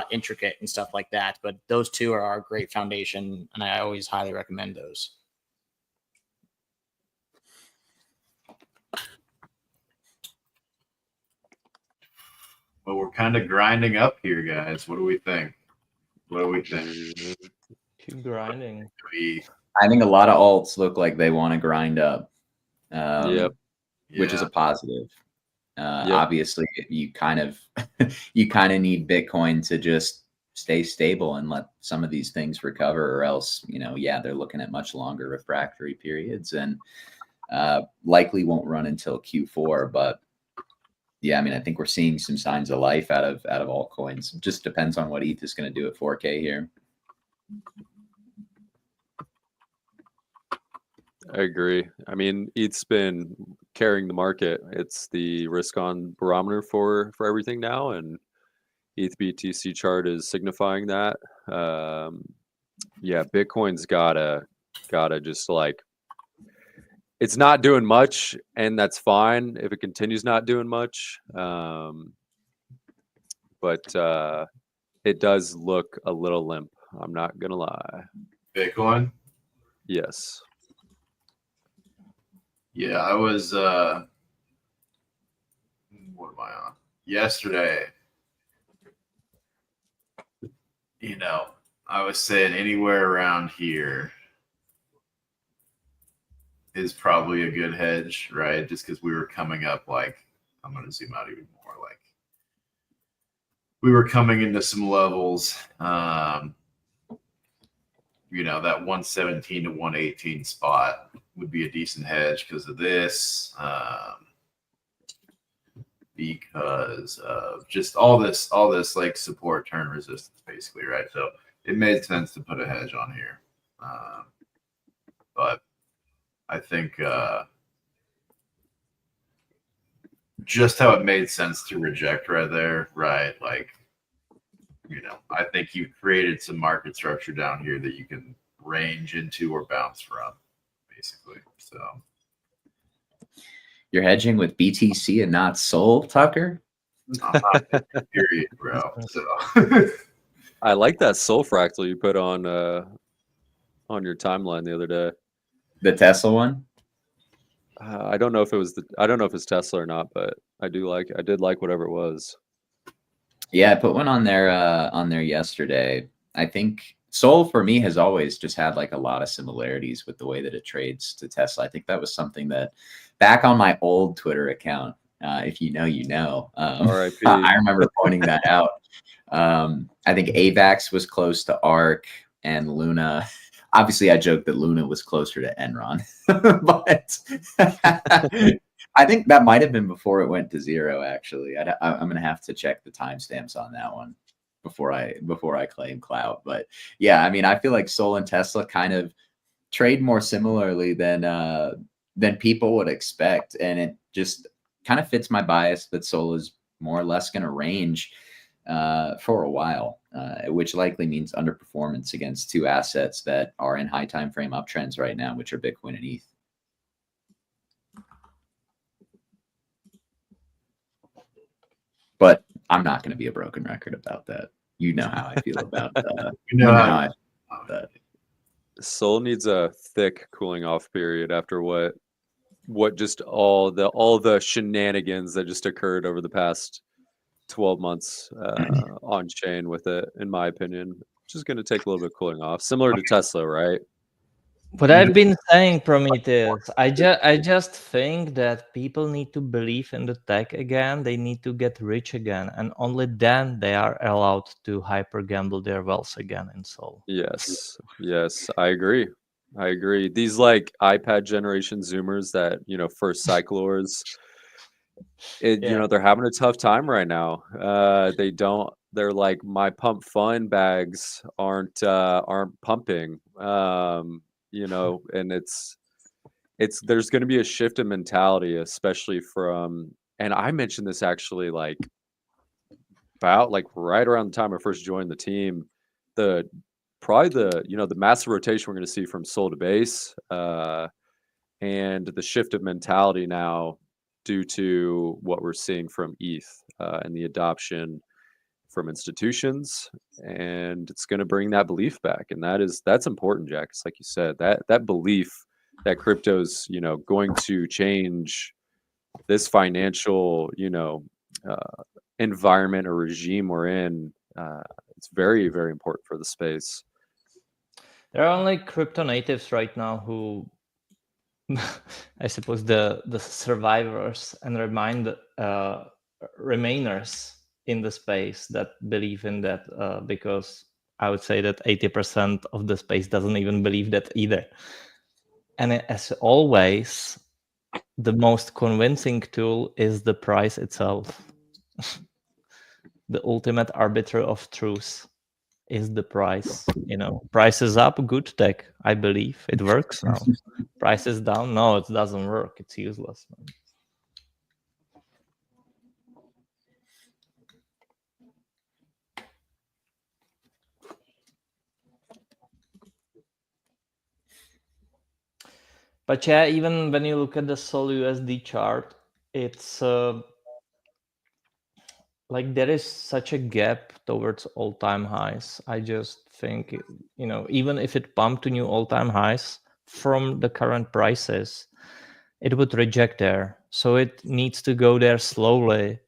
intricate and stuff like that. But those two are a great foundation, and I always highly recommend those. Well, we're kind of grinding up here, guys. What do we think? Keep grinding. I think a lot of alts look like they want to grind up. Which is a positive. Obviously, you kind of need Bitcoin to just stay stable and let some of these things recover, or else, they're looking at much longer refractory periods and likely won't run until Q4. But yeah, I think we're seeing some signs of life out of altcoins. It just depends on what ETH is going to do at 4K here. I agree. ETH's been carrying the market. It's the risk on barometer for everything now, and ETH BTC chart is signifying that. Bitcoin's gotta just like, it's not doing much, and that's fine if it continues not doing much. But it does look a little limp. I'm not gonna lie. Bitcoin? Yes. Yeah, I was what am I on? Yesterday. I was saying anywhere around here is probably a good hedge, right? Just because we were coming up, like, I'm going to zoom out even more, like we were coming into some levels, that 117 to 118 spot would be a decent hedge because of this, because of just all this like support, turn, resistance, basically, right? So it made sense to put a hedge on here, but I think just how it made sense to reject right there, right? Like, I think you created some market structure down here that you can range into or bounce from, basically. So you're hedging with BTC and not Sol, Tucker? I'm not period, bro. So I like that Sol fractal you put on your timeline the other day. The Tesla one? I don't know if it's Tesla or not, but I did like whatever it was. Yeah, I put one on there yesterday. I think Sol for me has always just had like a lot of similarities with the way that it trades to Tesla. I think that was something that back on my old Twitter account, if you know, RIP. I remember pointing that out. I think AVAX was close to ARK and Luna. Obviously, I joked that Luna was closer to Enron, but I think that might have been before it went to zero, actually. I'm going to have to check the timestamps on that one. before I claim clout. But yeah, I mean, I feel like Sol and Tesla kind of trade more similarly than people would expect, and it just kind of fits my bias that Sol is more or less going to range for a while, which likely means underperformance against two assets that are in high time frame uptrends right now, which are Bitcoin and ETH. But I'm not going to be a broken record about that. You know how I feel about that. Sol needs a thick cooling off period after what just all the shenanigans that just occurred over the past 12 months on chain with it, in my opinion. Just going to take a little bit of cooling off, similar to Tesla, right? What I've been saying, Prometheus, I just think that people need to believe in the tech again. They need to get rich again, and only then they are allowed to hyper gamble their wealth again in Sol. Yes, I agree. These like iPad generation Zoomers that first cyclers, they're having a tough time right now. They're like, my pump fund bags aren't pumping. And it's there's going to be a shift in mentality, especially from, and I mentioned this actually like about like right around the time I first joined the team, the massive rotation we're going to see from Sol to base, and the shift of mentality now due to what we're seeing from ETH and the adoption from institutions, and it's going to bring that belief back, and that's important, Jack. It's like you said, that belief that crypto's going to change this financial environment or regime we're in. It's very, very important for the space. There are only crypto natives right now who I suppose the survivors and remainers in the space that believe in that, because I would say that 80% of the space doesn't even believe that either. And as always, the most convincing tool is the price itself. The ultimate arbiter of truth is the price. Price is up, good tech. I believe it works now. Price is down, no, it doesn't work. It's useless. But yeah, even when you look at the Sol USD chart, it's like there is such a gap towards all-time highs. I just think, even if it pumped to new all-time highs from the current prices, it would reject there. So it needs to go there slowly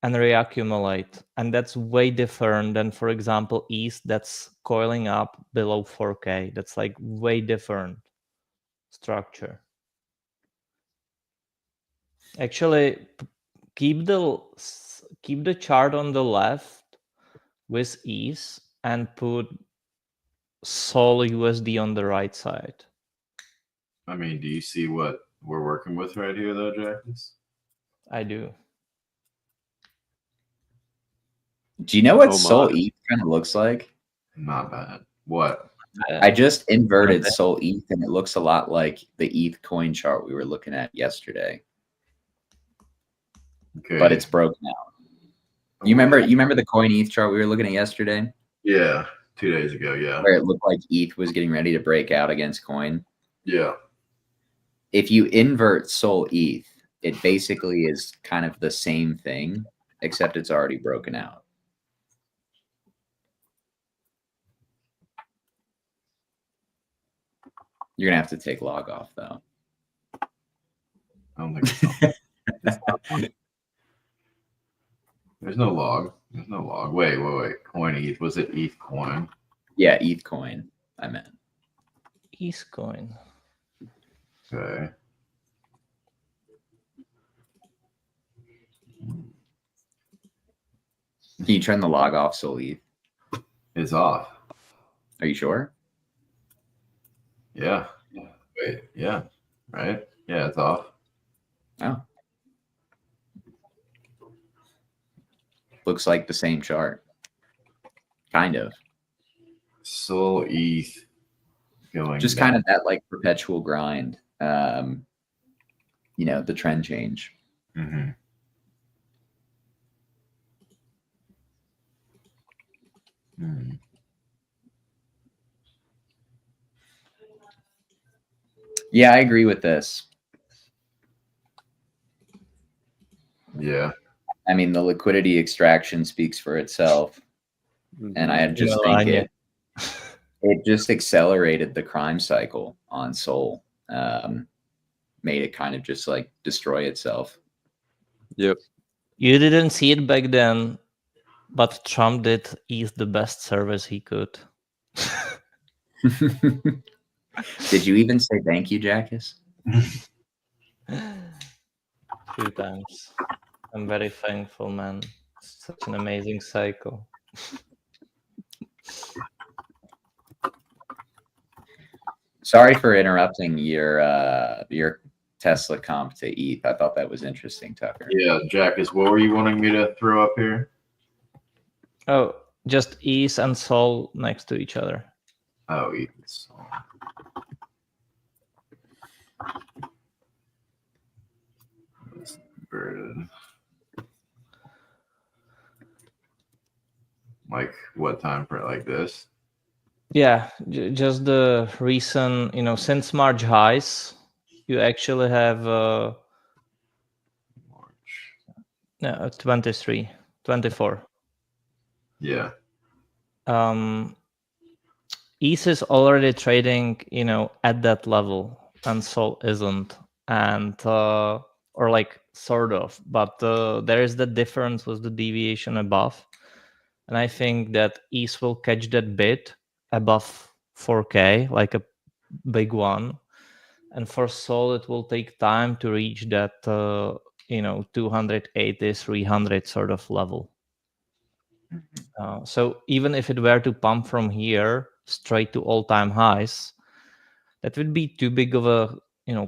and reaccumulate. And that's way different than, for example, ETH that's coiling up below 4K. That's like way different structure. Actually, keep the chart on the left with ETH and put Sol USD on the right side. I mean, do you see what we're working with right here, though, Jackus? I do. Do you know what Sol ETH kind of looks like? Not bad. What? I just inverted Sol ETH, and it looks a lot like the ETH coin chart we were looking at yesterday. Okay. But it's broken out. You remember the coin ETH chart we were looking at yesterday? Yeah, 2 days ago, yeah. Where it looked like ETH was getting ready to break out against coin? Yeah. If you invert Sol ETH, it basically is kind of the same thing, except it's already broken out. You're going to have to take log off, though. I don't think so. There's no log. There's no log. Wait. Coin ETH. Was it ETH coin? Yeah, ETH coin, I meant. ETH coin. Okay. Can you turn the log off, Sol ETH? It's off. Are you sure? Yeah. Wait. Yeah. Right. Yeah, it's off. Oh. Looks like the same chart. Kind of. Sol ETH going Just down. kind of that like perpetual grind. The trend change. Mm-hmm. Yeah, I agree with this. Yeah. I mean, the liquidity extraction speaks for itself. And I just think it just accelerated the crime cycle on Sol. Made it kind of just like destroy itself. Yep. You didn't see it back then, but Trump did ETH the best service he could. Did you even say thank you, Jackus? 2 times. I'm very thankful, man. It's such an amazing cycle. Sorry for interrupting your Tesla comp to ETH. I thought that was interesting, Tucker. Yeah, Jackus, what were you wanting me to throw up here? Oh, just ETH and Sol next to each other. Oh, ETH and Sol. Inverted. Like what time frame? Like this? Yeah, just the recent, since March highs, you actually have March. 23, 24. Yeah. ETH is already trading, at that level, and Sol isn't, and or like sort of, but there is the difference with the deviation above, and I think that ETH will catch that bit above 4K, like a big one, and for Sol it will take time to reach that 280, 300 sort of level. So even if it were to pump from here straight to all-time highs, that would be too big of a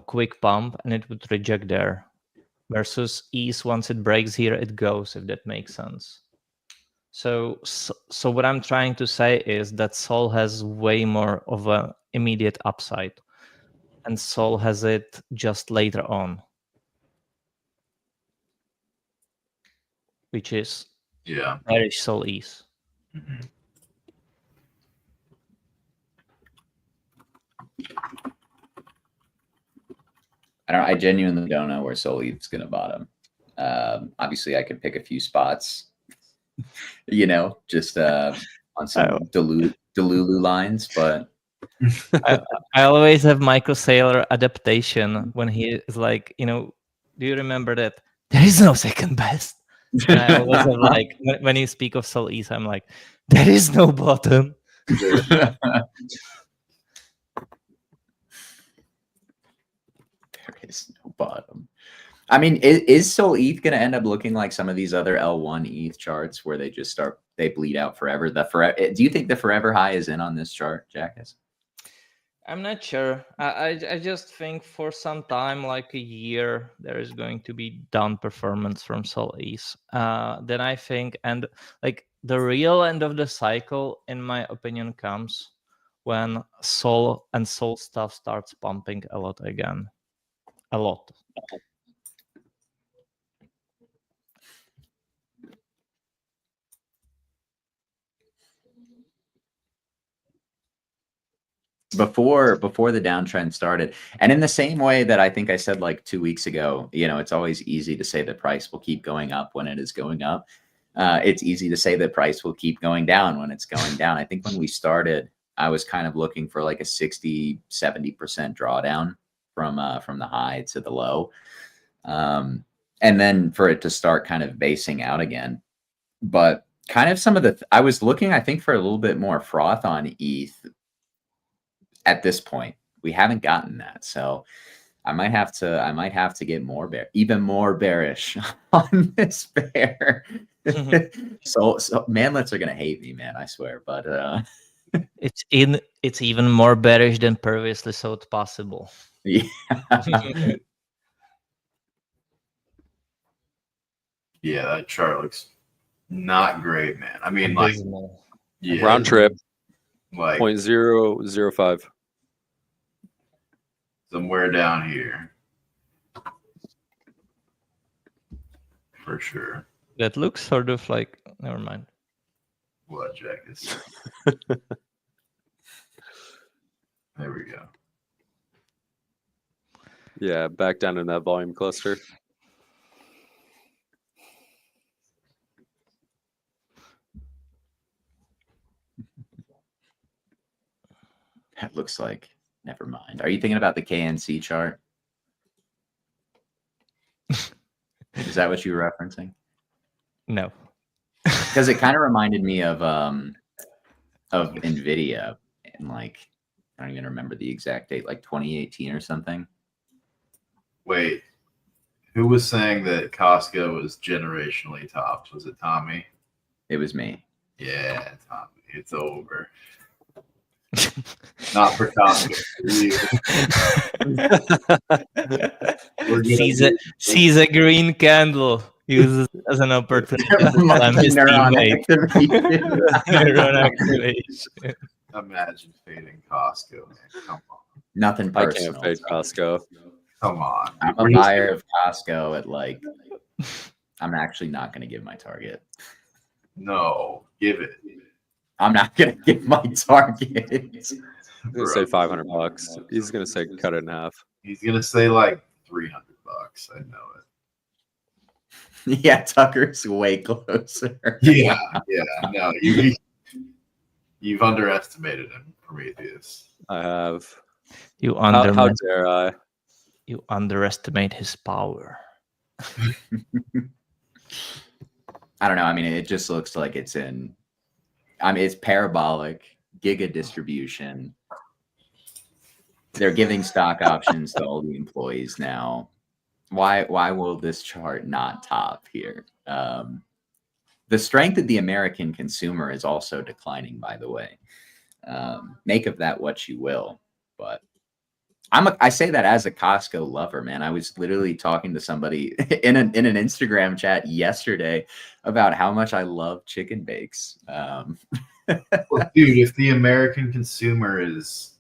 quick pump, and it would reject there. Versus ETH, once it breaks here, it goes. If that makes sense. So what I'm trying to say is that Sol has way more of an immediate upside, and Sol has it just later on, which is bearish Sol ETH. Mm-hmm. I genuinely don't know where Sol ETH is going to bottom. Obviously, I could pick a few spots, just on some Delulu lines, but I always have Michael Saylor adaptation when he is like, do you remember that there is no second best? And I always have like, when you speak of Sol ETH, I'm like, there is no bottom. There is no bottom. I mean, is Sol ETH going to end up looking like some of these other L1 ETH charts where they just they bleed out forever? Do you think the forever high is in on this chart, Jackus? I'm not sure. I just think for some time, like a year, there is going to be down performance from Sol ETH. Then I think, and like the real end of the cycle, in my opinion, comes when Sol and Sol stuff starts pumping a lot again. A lot. Before the downtrend started, and in the same way that I think I said like 2 weeks ago, it's always easy to say the price will keep going up when it is going up. It's easy to say that price will keep going down when it's going down. I think when we started, I was kind of looking for like a 60-70% drawdown from the high to the low, and then for it to start kind of basing out again. But kind of some of I was looking, I think, for a little bit more froth on ETH. At this point, we haven't gotten that, so I might have to get even more bearish on this bear. so manlets are gonna hate me, man, I swear. But it's even more bearish than previously thought possible. Yeah. Yeah, that chart looks not great, man. I mean, like, Yeah, Round trip, like 0.005. somewhere down here. For sure. That looks sort of like. Never mind. What, Jack? There we go. Yeah, back down in that volume cluster. That looks like. Never mind. Are you thinking about the KNC chart? Is that what you were referencing? No. Because it kind of reminded me of Nvidia in like I don't even remember the exact date, like 2018 or something. Wait, who was saying that Costco was generationally topped? Was it Tommy? It was me. Yeah, Tommy. It's over. Not for Costco. Sees a green candle, uses it as an opportunity to slam his teammate. Neuron activation. Imagine fading Costco, man. Come on. Nothing I personal. can't fade Costco. Come on. I'm a buyer of Costco at like. I'm actually not going to give my target. No, give it. I'm not going to give my target. He's gonna say $500. He's gonna say cut it in half. He's gonna say like $300. I know it. Yeah, Tucker's way closer. Yeah. No, you've underestimated him, Prometheus. I have. You How dare I? You underestimate his power. I don't know. I mean, it just looks like it's in. I mean, it's parabolic, giga distribution. They're giving stock options to all the employees now. Why will this chart not top here? The strength of the American consumer is also declining, by the way. Make of that what you will. But I say that as a Costco lover, man. I was literally talking to somebody in an Instagram chat yesterday about how much I love chicken bakes. Well, dude, if the American consumer is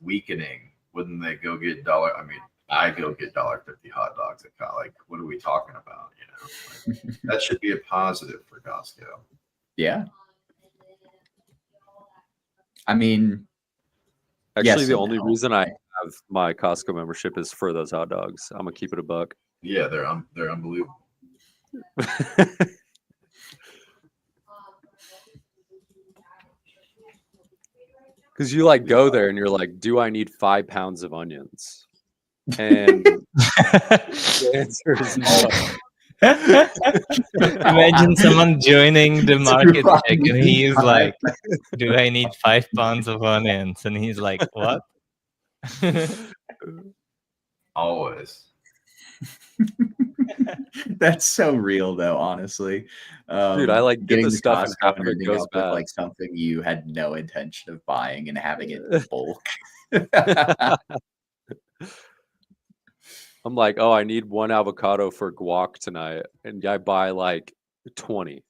weakening, wouldn't they go get dollar? I mean, I go get $1.50 hot dogs at Costco. Like, what are we talking about? You know, like, that should be a positive for Costco. Yeah. I mean, Actually, yes the and only no. reason I have my Costco membership is for those hot dogs. I'm gonna keep it a buck. Yeah, they're unbelievable. Because you like go there and you're like, do I need 5 pounds of onions? And the answer is no. Imagine someone joining the market check and he's like, do I need 5 pounds of onions? And he's like, what? Always. That's so real, though. Honestly, Dude, I like get getting the to stuff and Costco half and of it ending goes up with bad. like something you had no intention of buying and having it in bulk. I'm like, oh, I need 1 avocado for guac tonight, and I buy like 20.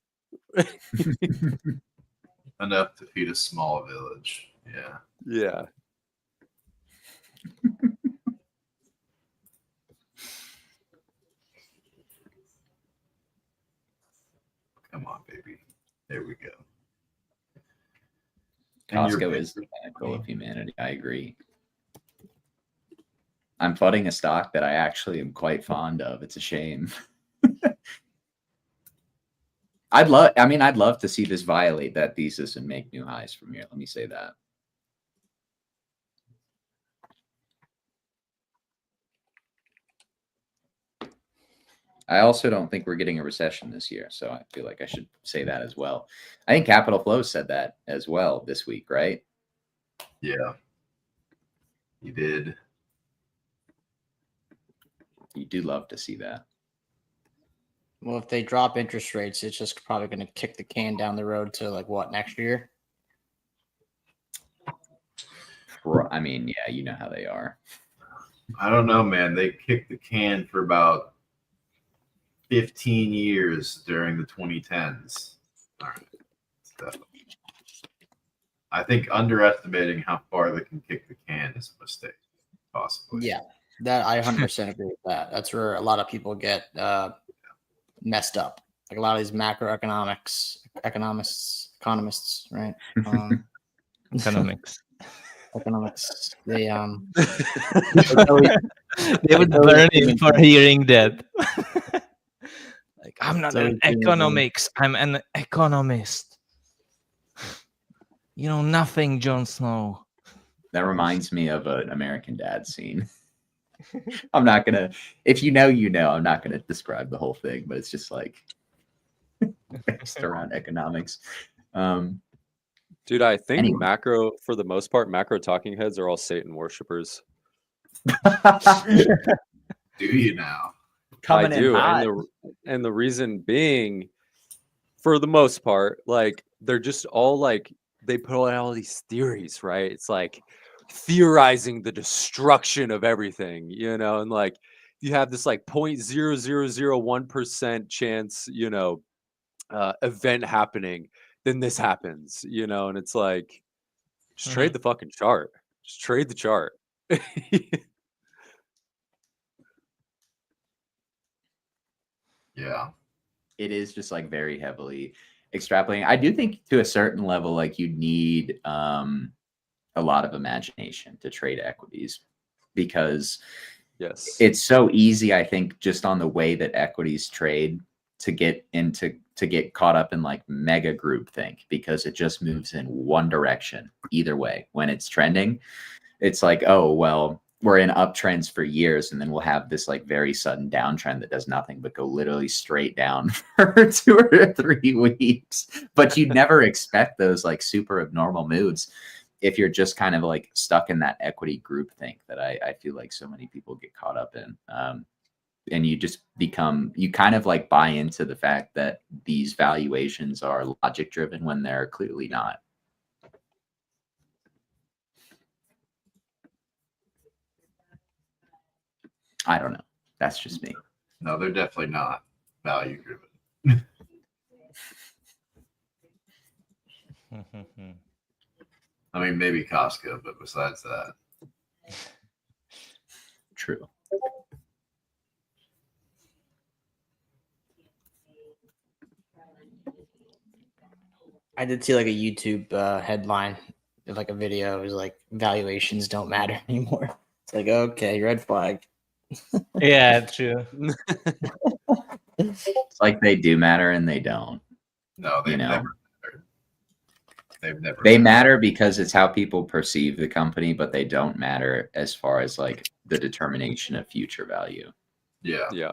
Enough to feed a small village. Yeah. Yeah. Come on, baby. There we go. Costco is the pinnacle of humanity. I agree. I'm flooding a stock that I actually am quite fond of. It's a shame. I'd love to see this violate that thesis and make new highs from here. Let me say that. I also don't think we're getting a recession this year, so I feel like I should say that as well. I think Capital Flow said that as well this week, right? Yeah. You did. You do love to see that. Well, if they drop interest rates, it's just probably going to kick the can down the road to like what, next year? I mean, yeah, you know how they are. I don't know, man. They kicked the can for about 15 years during the 2010s. All right. I think underestimating how far they can kick the can is a mistake, possibly. Yeah, that I 100% agree with that. That's where a lot of people get messed up. Like a lot of these economists, right? Economics. Economics. They They would burn him for hearing that. Like, I'm not an economics. I'm an economist. You know nothing, Jon Snow. That reminds me of an American Dad scene. I'm not gonna. If you know, you know. I'm not gonna describe the whole thing, but it's just like based around economics. Dude, I think Anyway. macro, for the most part, macro talking heads are all Satan worshippers. Do you now? Coming I in do, hot. and the reason being, for the most part, like they're just all like they put out all these theories, right? It's like theorizing the destruction of everything, you know, and like you have this like 0.0001% chance, you know, event happening, then this happens, you know, and it's like just trade the fucking chart. Just trade the chart. Yeah. It is just like very heavily extrapolating. I do think to a certain level, like you need a lot of imagination to trade equities because Yes, it's so easy, I think, just on the way that equities trade to get caught up in like mega group think because it just moves in one direction either way. When it's trending, it's like, oh, well, we're in uptrends for years and then we'll have this like very sudden downtrend that does nothing but go literally straight down for 2 or 3 weeks. But you never expect those like super abnormal moves if you're just kind of like stuck in that equity group think that I feel like so many people get caught up in. And you just you kind of like buy into the fact that these valuations are logic driven when they're clearly not. I don't know. That's just me. No, they're definitely not value driven. I mean, maybe Costco, but besides that, True. I did see like a YouTube headline, like a video. It was like valuations don't matter anymore. It's like, okay, red flag. Yeah, true. It's like they do matter and they don't. no, they've You know. never mattered. They've never. They mattered. matter because it's how people perceive the company, but they don't matter as far as like the determination of future value. Yeah. yeah.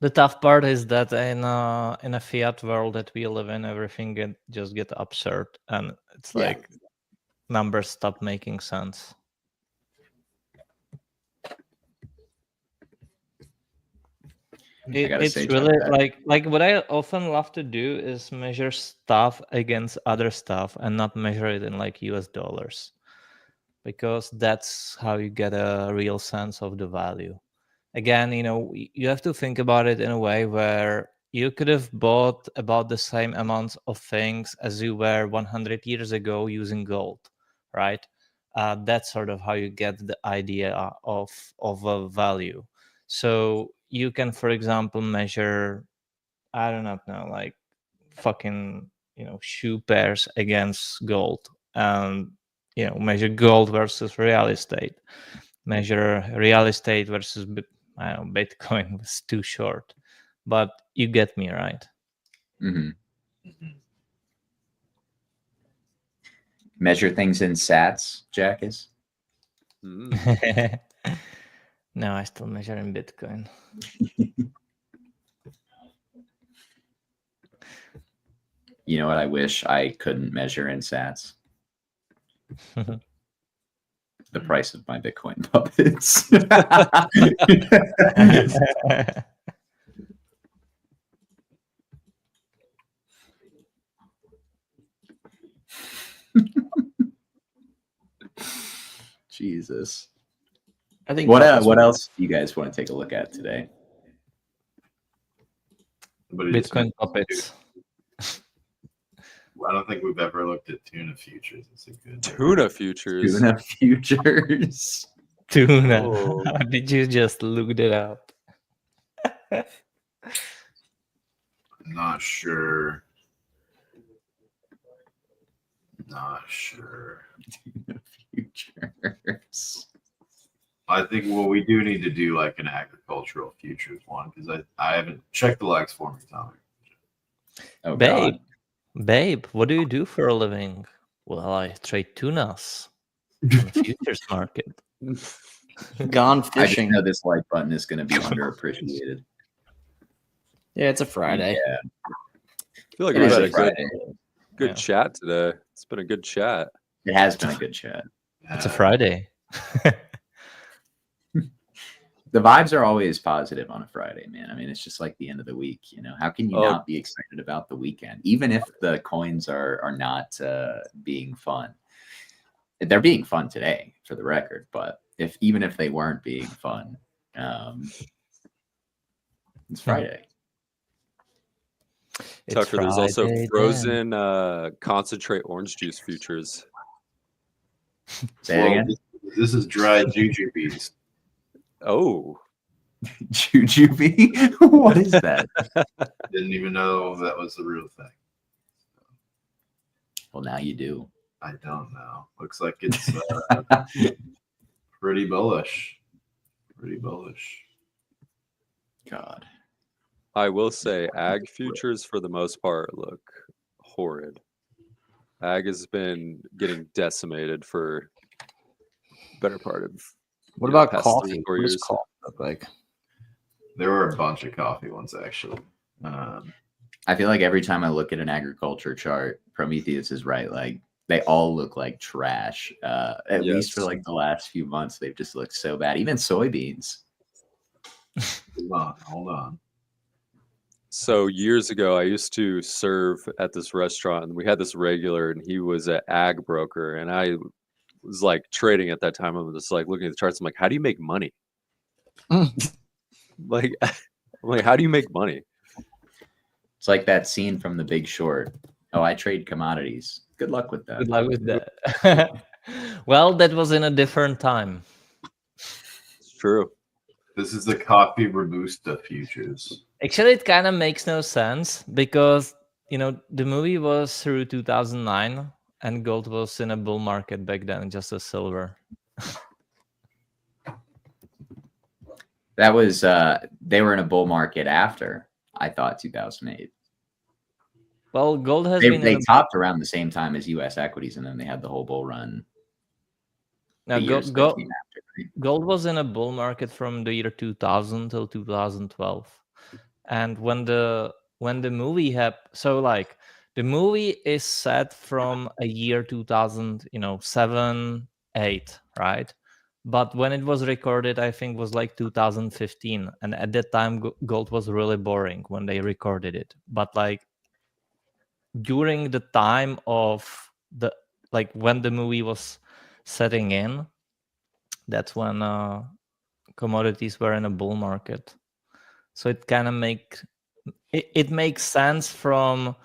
The tough part is that in a fiat world that we live in, everything just get absurd, and it's Yeah. like numbers stop making sense. It's really like what I often love to do is measure stuff against other stuff and not measure it in like US dollars, because that's how you get a real sense of the value. Again, you know, you have to think about it in a way where you could have bought about the same amounts of things as you were 100 years ago using gold, right? That's sort of how you get the idea of a value. So you can, for example, measure, I don't know, like fucking, you know, shoe pairs against gold, and you know, measure gold versus real estate, measure real estate versus, I don't know, Bitcoin was too short, but you get me, right? Mm-hmm. Measure things in sats, Jack is. No, I still measure in Bitcoin. You know what? I wish I couldn't measure in sats. The price of my Bitcoin puppets. Jesus. I think what else do you guys want to take a look at today? Bitcoin puppets. I don't think we've ever looked at tuna futures. It's a good Tuna futures. Tuna futures. Tuna. Oh. Did you just look it up? Not sure. Not sure. Tuna futures. I think we do need to do like an agricultural futures one because I haven't checked the legs for me, Tommy. Oh, Babe, God. babe, what do you do for a living? Well, I trade tunas on the futures market. Gone I just fishing. know this like button is going to be underappreciated. Yeah, it's a Friday. Yeah, I feel like it we've is had a a Friday. good Yeah. chat today. It's been a good chat. It has been a good chat. It's a Friday. The vibes are always positive on a Friday, man. I mean, it's just like the end of the week. You know, how can you Oh. not be excited about the weekend, even if the coins are not being fun? They're being fun today, for the record. But even if they weren't being fun, it's Friday. It's Tucker, there's also Friday then. frozen concentrate orange juice futures. Say it again. This is dry jujubes. Oh, Jujube? What is that? Didn't even know that was the real thing. Well, now you do. I don't know. Looks like it's pretty bullish. Pretty bullish. God. I will say ag futures for the most part look horrid. Ag has been getting decimated for better part of What you know, about past coffee? 3 or 4 What does years. coffee look like? There were a bunch of coffee ones actually. I feel like every time I look at an agriculture chart, Prometheus is right. Like they all look like trash. At least for Yes. like the last few months, they've just looked so bad. Even soybeans. Hold on. So years ago, I used to serve at this restaurant, and we had this regular, and he was an ag broker, and I was like trading at that time. I was just like looking at the charts. I'm like, how do you make money? like, I'm like, how do you make money? It's like that scene from The Big Short. Oh, I trade commodities. Good luck with that. Good luck with that. Well, that was in a different time. It's true. This is the coffee Robusta futures. Actually, it kind of makes no sense because, you know, the movie was through 2009 and gold was in a bull market back then, just as silver. That was they were in a bull market after, I thought, 2008. Well, gold has been They in a topped around the same time as US equities, and then they had the whole bull run. now, the years that came after, right? gold was in a bull market from the year 2000 till 2012. And when the movie happened, so like the movie is set from a year 2000, 7, 8, right? But when it was recorded, I think was like 2015, and at that time gold was really boring when they recorded it. But like during the time of the like when the movie was setting in, that's when commodities were in a bull market. So it kind of it makes sense from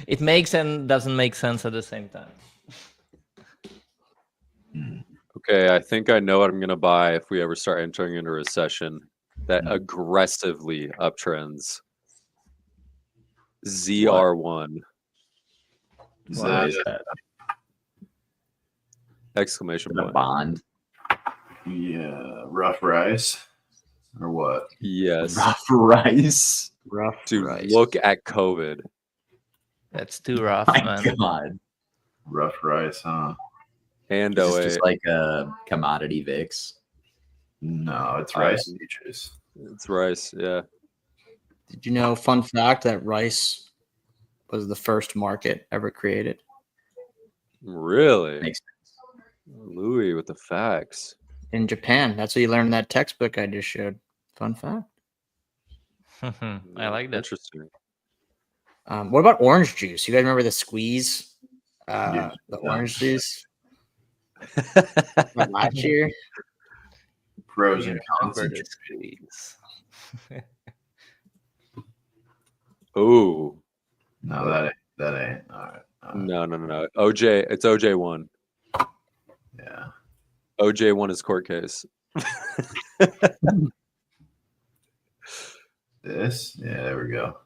it makes and doesn't make sense at the same time. Okay, I think I know what I'm gonna buy if we ever start entering into a recession that aggressively uptrends. ZR1 Is What that is that? exclamation A point. bond? yeah, rough rice or what? Yes, Rough rice. Rough dude. rice. Look at COVID. That's too rough, My man. God. Rough rice, huh? And Is this 08. just like a commodity VIX? No, it's rice futures. It's rice. Yeah. Did you know, fun fact, that rice was the first market ever created? Really? Makes Louis with the facts. In Japan. That's what you learned in that textbook I just showed. Fun fact. I like that. Interesting. What about orange juice? You guys remember the squeeze? Yeah. The orange juice from last year? Pros and cons. Remember the squeeze. Oh, No, that ain't. All right. no. OJ, it's OJ1. Yeah. OJ won his court case. This? Yeah, there we go.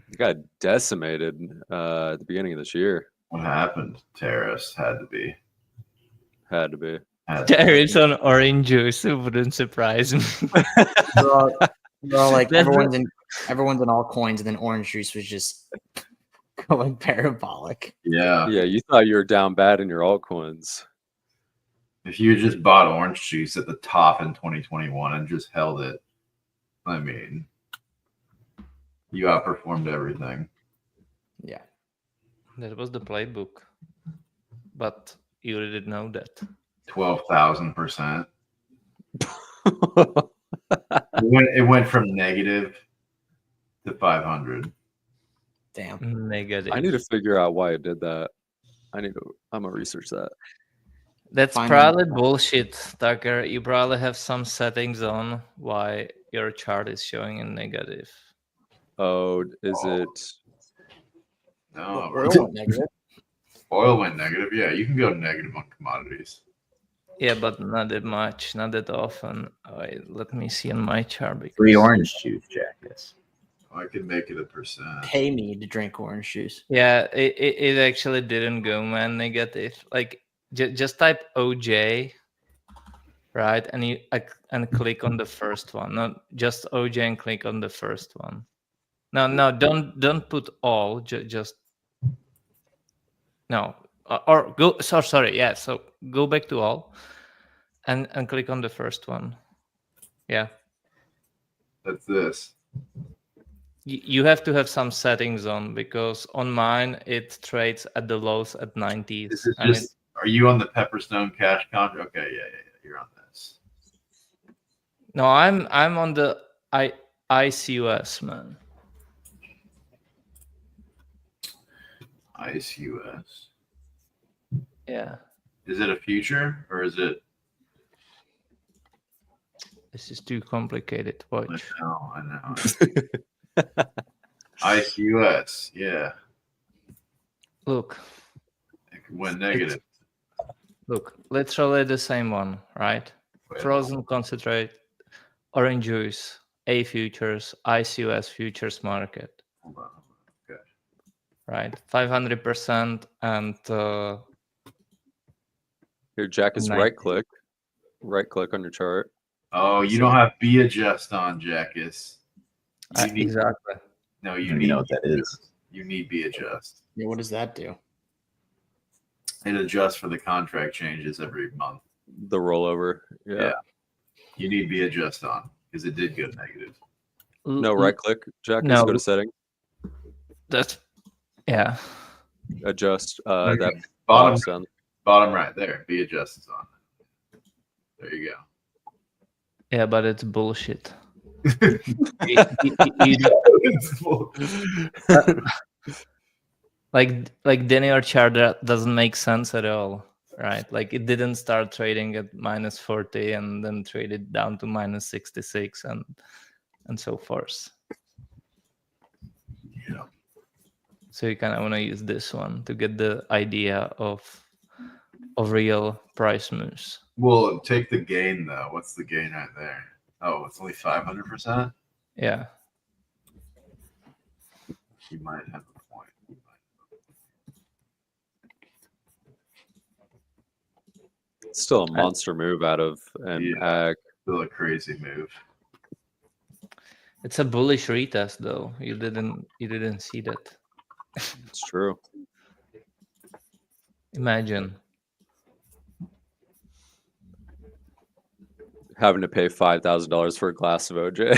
It got decimated at the beginning of this year. What happened? Tariffs had to be. Had to be. There is on orange juice. It wouldn't surprise me. They're all like That's everyone's in all coins, and then orange juice was just going parabolic. Yeah. Yeah, you thought you were down bad in your altcoins. If you had just bought orange juice at the top in 2021 and just held it, I mean, you outperformed everything. Yeah. That was the playbook, but you didn't know that. 12,000%. It went from negative to 500. Damn. Negative. I need to figure out why it did that. I'm gonna research that. That's Find probably out. bullshit, Tucker. You probably have some settings on why your chart is showing in negative. Oh, is it? No, Oil went negative. Oil went negative. Yeah, you can go negative on commodities. Yeah, but not that much, not that often. Wait, let me see on my chart. Because Free orange juice, Jackus. I could make it a percent. Pay me to drink orange juice. Yeah, it actually didn't go, man, negative. Like, just type OJ, right? And you and click on the first one. Not just OJ and click on the first one. No, don't put all. Just no. Or go. Sorry. Yeah. So go back to all, and click on the first one. Yeah. That's this. You have to have some settings on, because on mine it trades at the lows at 90s. This is and just. Are you on the Pepperstone cash contract? Okay, yeah. You're on this. No, I'm on the ICUS, man. ICUS. Yeah. Is it a future or is it? This is too complicated. Watch. I know. ICUS. Yeah. Look. It went negative. Look, literally the same one, right? Wait, Frozen concentrate, orange juice, A futures, ICUS futures market, hold on. Okay. right? 500% and Here, Jack is 90. right click on your chart. Oh, you don't have B adjust on, Jackus. exactly. No, You you don't need know what that is. You need B adjust. Yeah, what does that do? It adjusts for the contract changes every month. The rollover. Yeah. You need B adjust on because it did go negative. No, right click, Jack. No. Go to setting. That's yeah. Adjust Okay. that Bottom down. bottom right there. B adjust is on. There you go. Yeah, but it's bullshit. Like Daniel chart that doesn't make sense at all, right? Like it didn't start trading at -40 and then traded down to -66 and so forth. Yeah. So you kind of want to use this one to get the idea of real price moves. Well, take the gain though. What's the gain right there? Oh, it's only 500%. Yeah. You might have a point. It's still a monster move out of an ag. Still a crazy move. It's a bullish retest though. You didn't see that. It's true. Imagine. Having to pay $5,000 for a glass of OJ.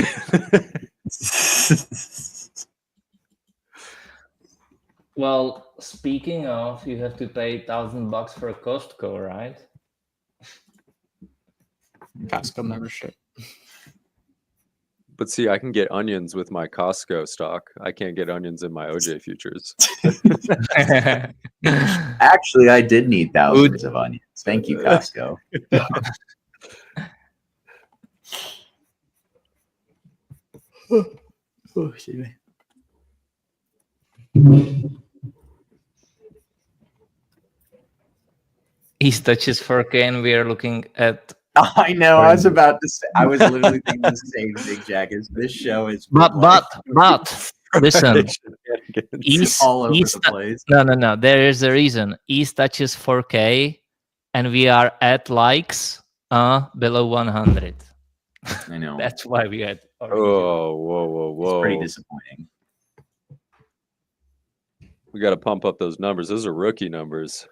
Well, speaking of, you have to pay $1,000 for a Costco, right? Costco membership. But see, I can get onions with my Costco stock. I can't get onions in my OJ futures. Actually, I did need thousands of onions. Thank you, Costco. Oh, excuse me. ETH touches 4K, and we are looking at. I know. I was about to say. I was literally thinking the same thing, Jack. Is this show is But listen, ETH all over the place. No. There is a reason. ETH touches 4K, and we are at likes below 100. I know. That's why we had. Oh, whoa. It's pretty disappointing. We got to pump up those numbers. Those are rookie numbers.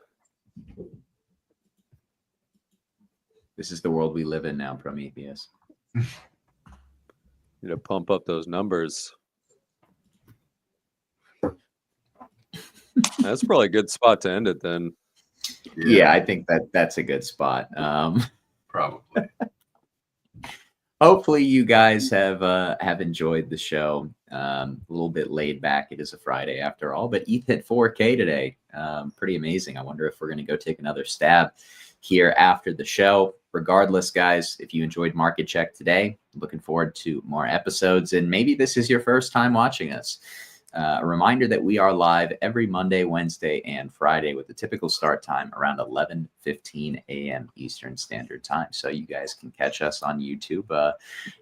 This is the world we live in now, Prometheus. Need to pump up those numbers. That's probably a good spot to end it then. Yeah, I think that's a good spot. Probably. Hopefully you guys have enjoyed the show. A little bit laid back. It is a Friday after all, but ETH hit 4K today. Pretty amazing. I wonder if we're going to go take another stab here after the show. Regardless, guys, if you enjoyed Market Check today, looking forward to more episodes. And maybe this is your first time watching us. A reminder that we are live every Monday, Wednesday, and Friday with the typical start time around 11:15 a.m. Eastern Standard Time. So you guys can catch us on YouTube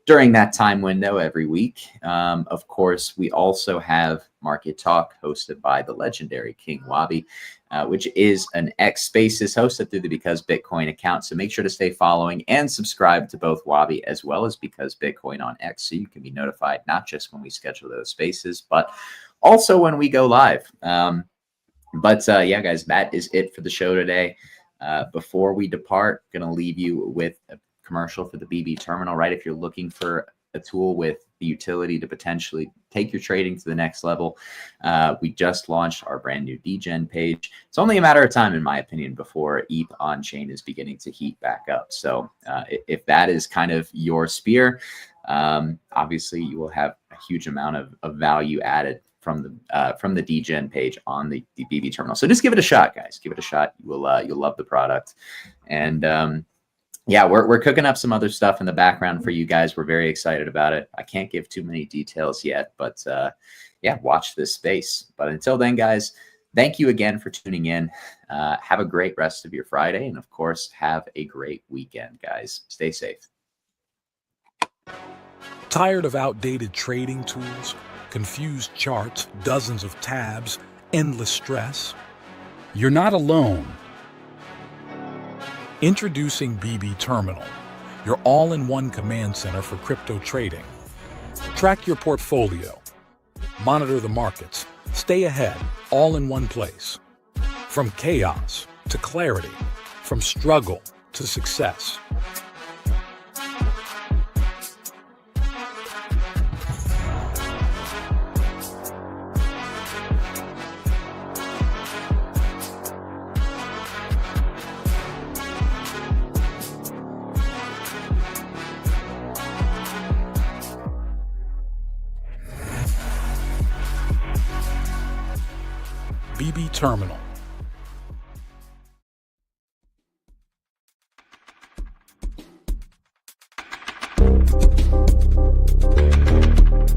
during that time window every week. Of course, we also have Market Talk hosted by the legendary King Wabi, which is an X Spaces hosted through the Because Bitcoin account. So make sure to stay following and subscribe to both Wabi as well as Because Bitcoin on X, so you can be notified not just when we schedule those spaces, but also when we go live. Yeah, guys, that is it for the show today. Before we depart, going to leave you with a commercial for the BB terminal, right? If you're looking for a tool with the utility to potentially take your trading to the next level, we just launched our brand new DGen page. It's only a matter of time, in my opinion, before ETH on chain is beginning to heat back up. So if that is kind of your spear, obviously you will have a huge amount of value added from the DGen page on the BB terminal. So just give it a shot, guys. Give it a shot. You'll love the product. And yeah, we're cooking up some other stuff in the background for you guys. We're very excited about it. I can't give too many details yet, but yeah, watch this space. But until then, guys, thank you again for tuning in. Have a great rest of your Friday. And of course, have a great weekend, guys. Stay safe. Tired of outdated trading tools, confused charts, dozens of tabs, endless stress? You're not alone. Introducing BB Terminal, your all-in-one command center for crypto trading. Track your portfolio, monitor the markets, stay ahead, all in one place. From chaos to clarity, from struggle to success. BB Terminal,